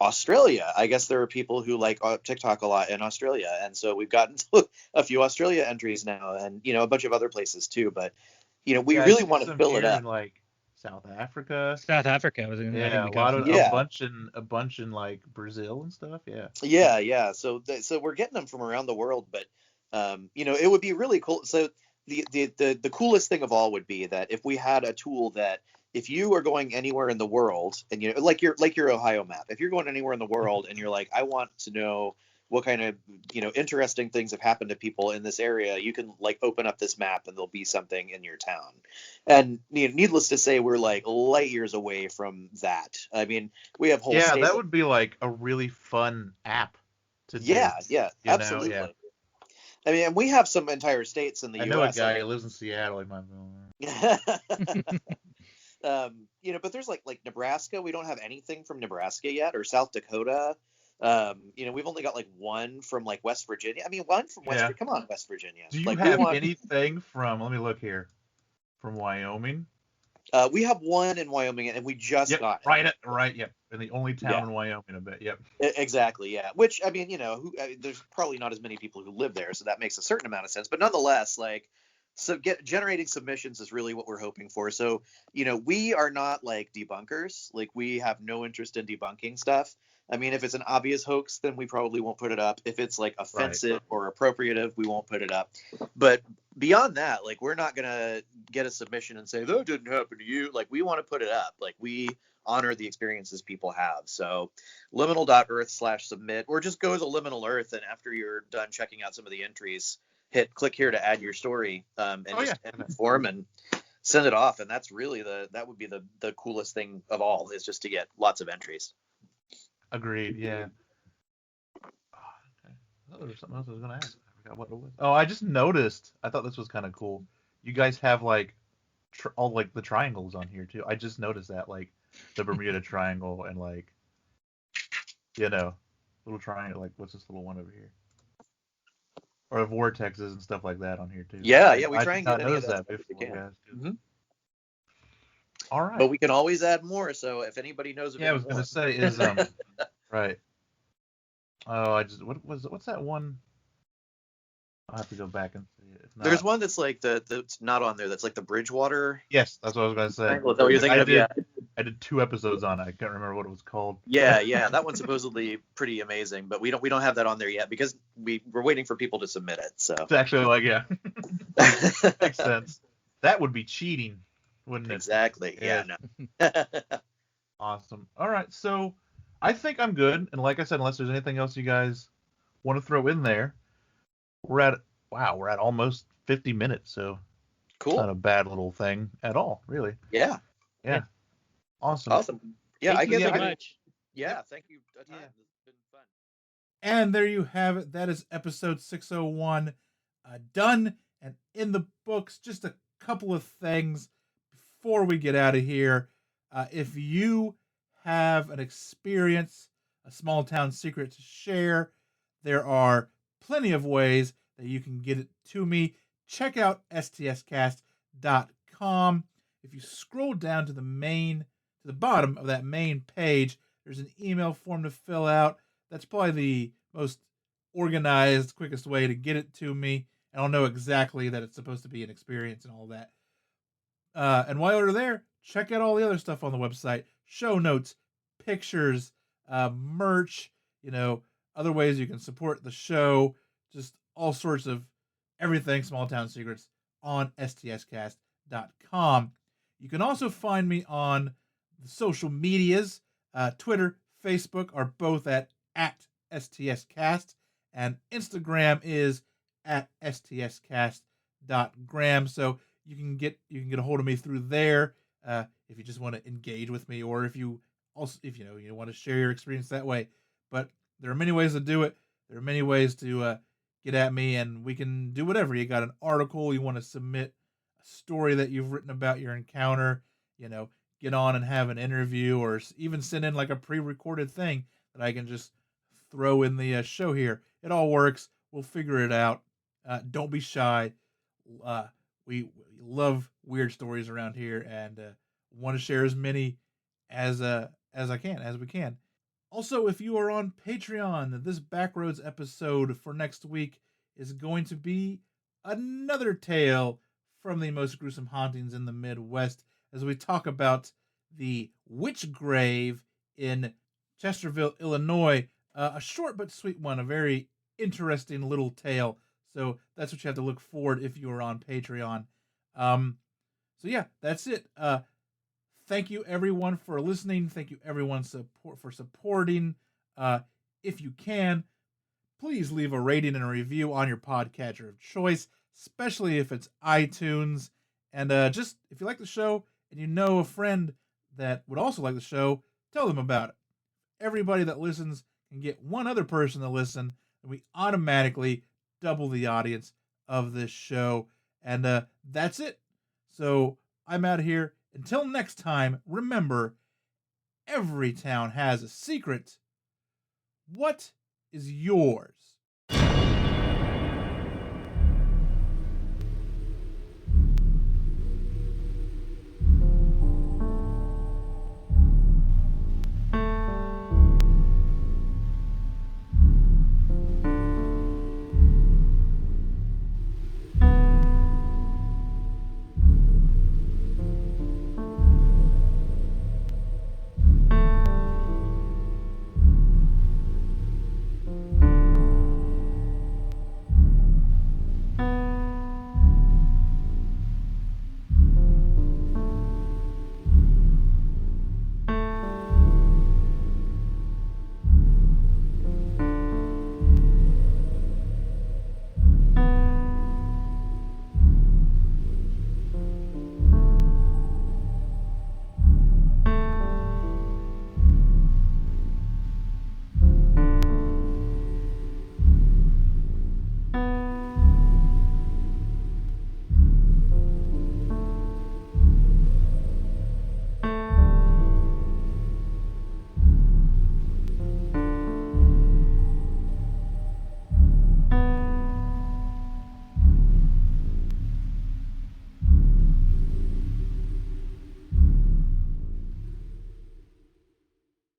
Australia. I guess there are people who like TikTok a lot in Australia, and so we've gotten a few Australia entries now, and a bunch of other places too. But we Yeah, I really see want to some fill it here up. in, like South Africa. South Africa was in. Yeah, a bunch in like Brazil and stuff. Yeah. Yeah. So we're getting them from around the world, but it would be really cool. So the coolest thing of all would be that if we had a tool that if you are going anywhere in the world and like your Ohio map, if you're going anywhere in the world and you're like, I want to know what kind of interesting things have happened to people in this area, you can like open up this map and there'll be something in your town. And needless to say, we're like light years away from that. I mean, we have whole states. That would be like a really fun app to do. Yeah, absolutely. I mean, and we have some entire states in the I U.S. know a guy who lives in Seattle. He might But there's like Nebraska. We don't have anything from Nebraska yet, or South Dakota. We've only got like one from like West Virginia. I mean, one from West. Yeah. Come on, West Virginia. Do you like, have anything from? Let me look here. From Wyoming. We have one in Wyoming, and we just got it. Right. Yep. And the only town in Wyoming, I bet. Yep. Exactly. Yeah. Which, I mean, there's probably not as many people who live there, so that makes a certain amount of sense. But nonetheless, generating submissions is really what we're hoping for. So, we are not like debunkers. Like, we have no interest in debunking stuff. I mean, if it's an obvious hoax, then we probably won't put it up. If it's like offensive or appropriative, we won't put it up. But beyond that, like, we're not going to get a submission and say, that didn't happen to you. Like, we want to put it up. Like, we honor the experiences people have. So liminal.earth/submit, or just go to Liminal Earth, and after you're done checking out some of the entries, click here to add your story, and form and send it off. And that's really that would be the coolest thing of all, is just to get lots of entries. Agreed. Yeah. Oh, there was something else I was going to ask. I forgot what it was. Oh, I just noticed. I thought this was kind of cool. You guys have like all like the triangles on here too. I just noticed that, like the Bermuda Triangle and like little triangle. Like, what's this little one over here? Or the vortexes and stuff like that on here too. Yeah, we try and get any of that before, guys. Mm-hmm. All right. But we can always add more. So if anybody knows of I was going to say is right. Oh, what's that one? I'll have to go back and see it. There's one that's like that's not on there. That's like the Bridgewater. Yes, that's what I was going to say. Is that what you're thinking of? Yeah. I did 2 episodes on it. I can't remember what it was called. Yeah, that one's supposedly pretty amazing, but we don't have that on there yet because we're waiting for people to submit it. So it's actually makes sense. That would be cheating, wouldn't it? Exactly. Yeah. No. Awesome. All right, so I think I'm good. And like I said, unless there's anything else you guys want to throw in there, we're at almost 50 minutes. So cool. It's not a bad little thing at all, really. Yeah. Awesome. Yeah, thank you so much. Yeah, thank you. It's been fun. And there you have it. That is episode 601 done and in the books. Just a couple of things before we get out of here. If you have an experience, a small town secret to share, there are plenty of ways that you can get it to me. Check out stscast.com. If you scroll down to the bottom of that main page, there's an email form to fill out. That's probably the most organized, quickest way to get it to me. And I'll know exactly that it's supposed to be an experience and all that. And while you're there, check out all the other stuff on the website. Show notes, pictures, merch, other ways you can support the show. Just all sorts of everything Small Town Secrets on stscast.com. You can also find me on the social medias. Twitter, Facebook are both at STScast, and Instagram is at stscast.gram. So you can get a hold of me through there if you just want to engage with me, or if you want to share your experience that way. But there are many ways to do it. There are many ways to get at me, and we can do whatever. You got an article, you want to submit a story that you've written about your encounter, get on and have an interview, or even send in like a pre-recorded thing that I can just throw in the show here. It all works. We'll figure it out. Don't be shy. We love weird stories around here, and want to share as many as we can. Also, if you are on Patreon, this Backroads episode for next week is going to be another tale from the most gruesome hauntings in the Midwest, as we talk about the witch grave in Chesterville, Illinois. A short but sweet one, a very interesting little tale. So that's what you have to look forward if you are on Patreon. So yeah, that's it. Thank you everyone for listening. Thank you everyone for supporting. If you can, please leave a rating and a review on your podcatcher of choice, especially if it's iTunes. And just if you like the show and you know a friend that would also like the show, tell them about it. Everybody that listens can get one other person to listen, and we automatically double the audience of this show. And that's it. So I'm out of here. Until next time, remember, every town has a secret. What is yours?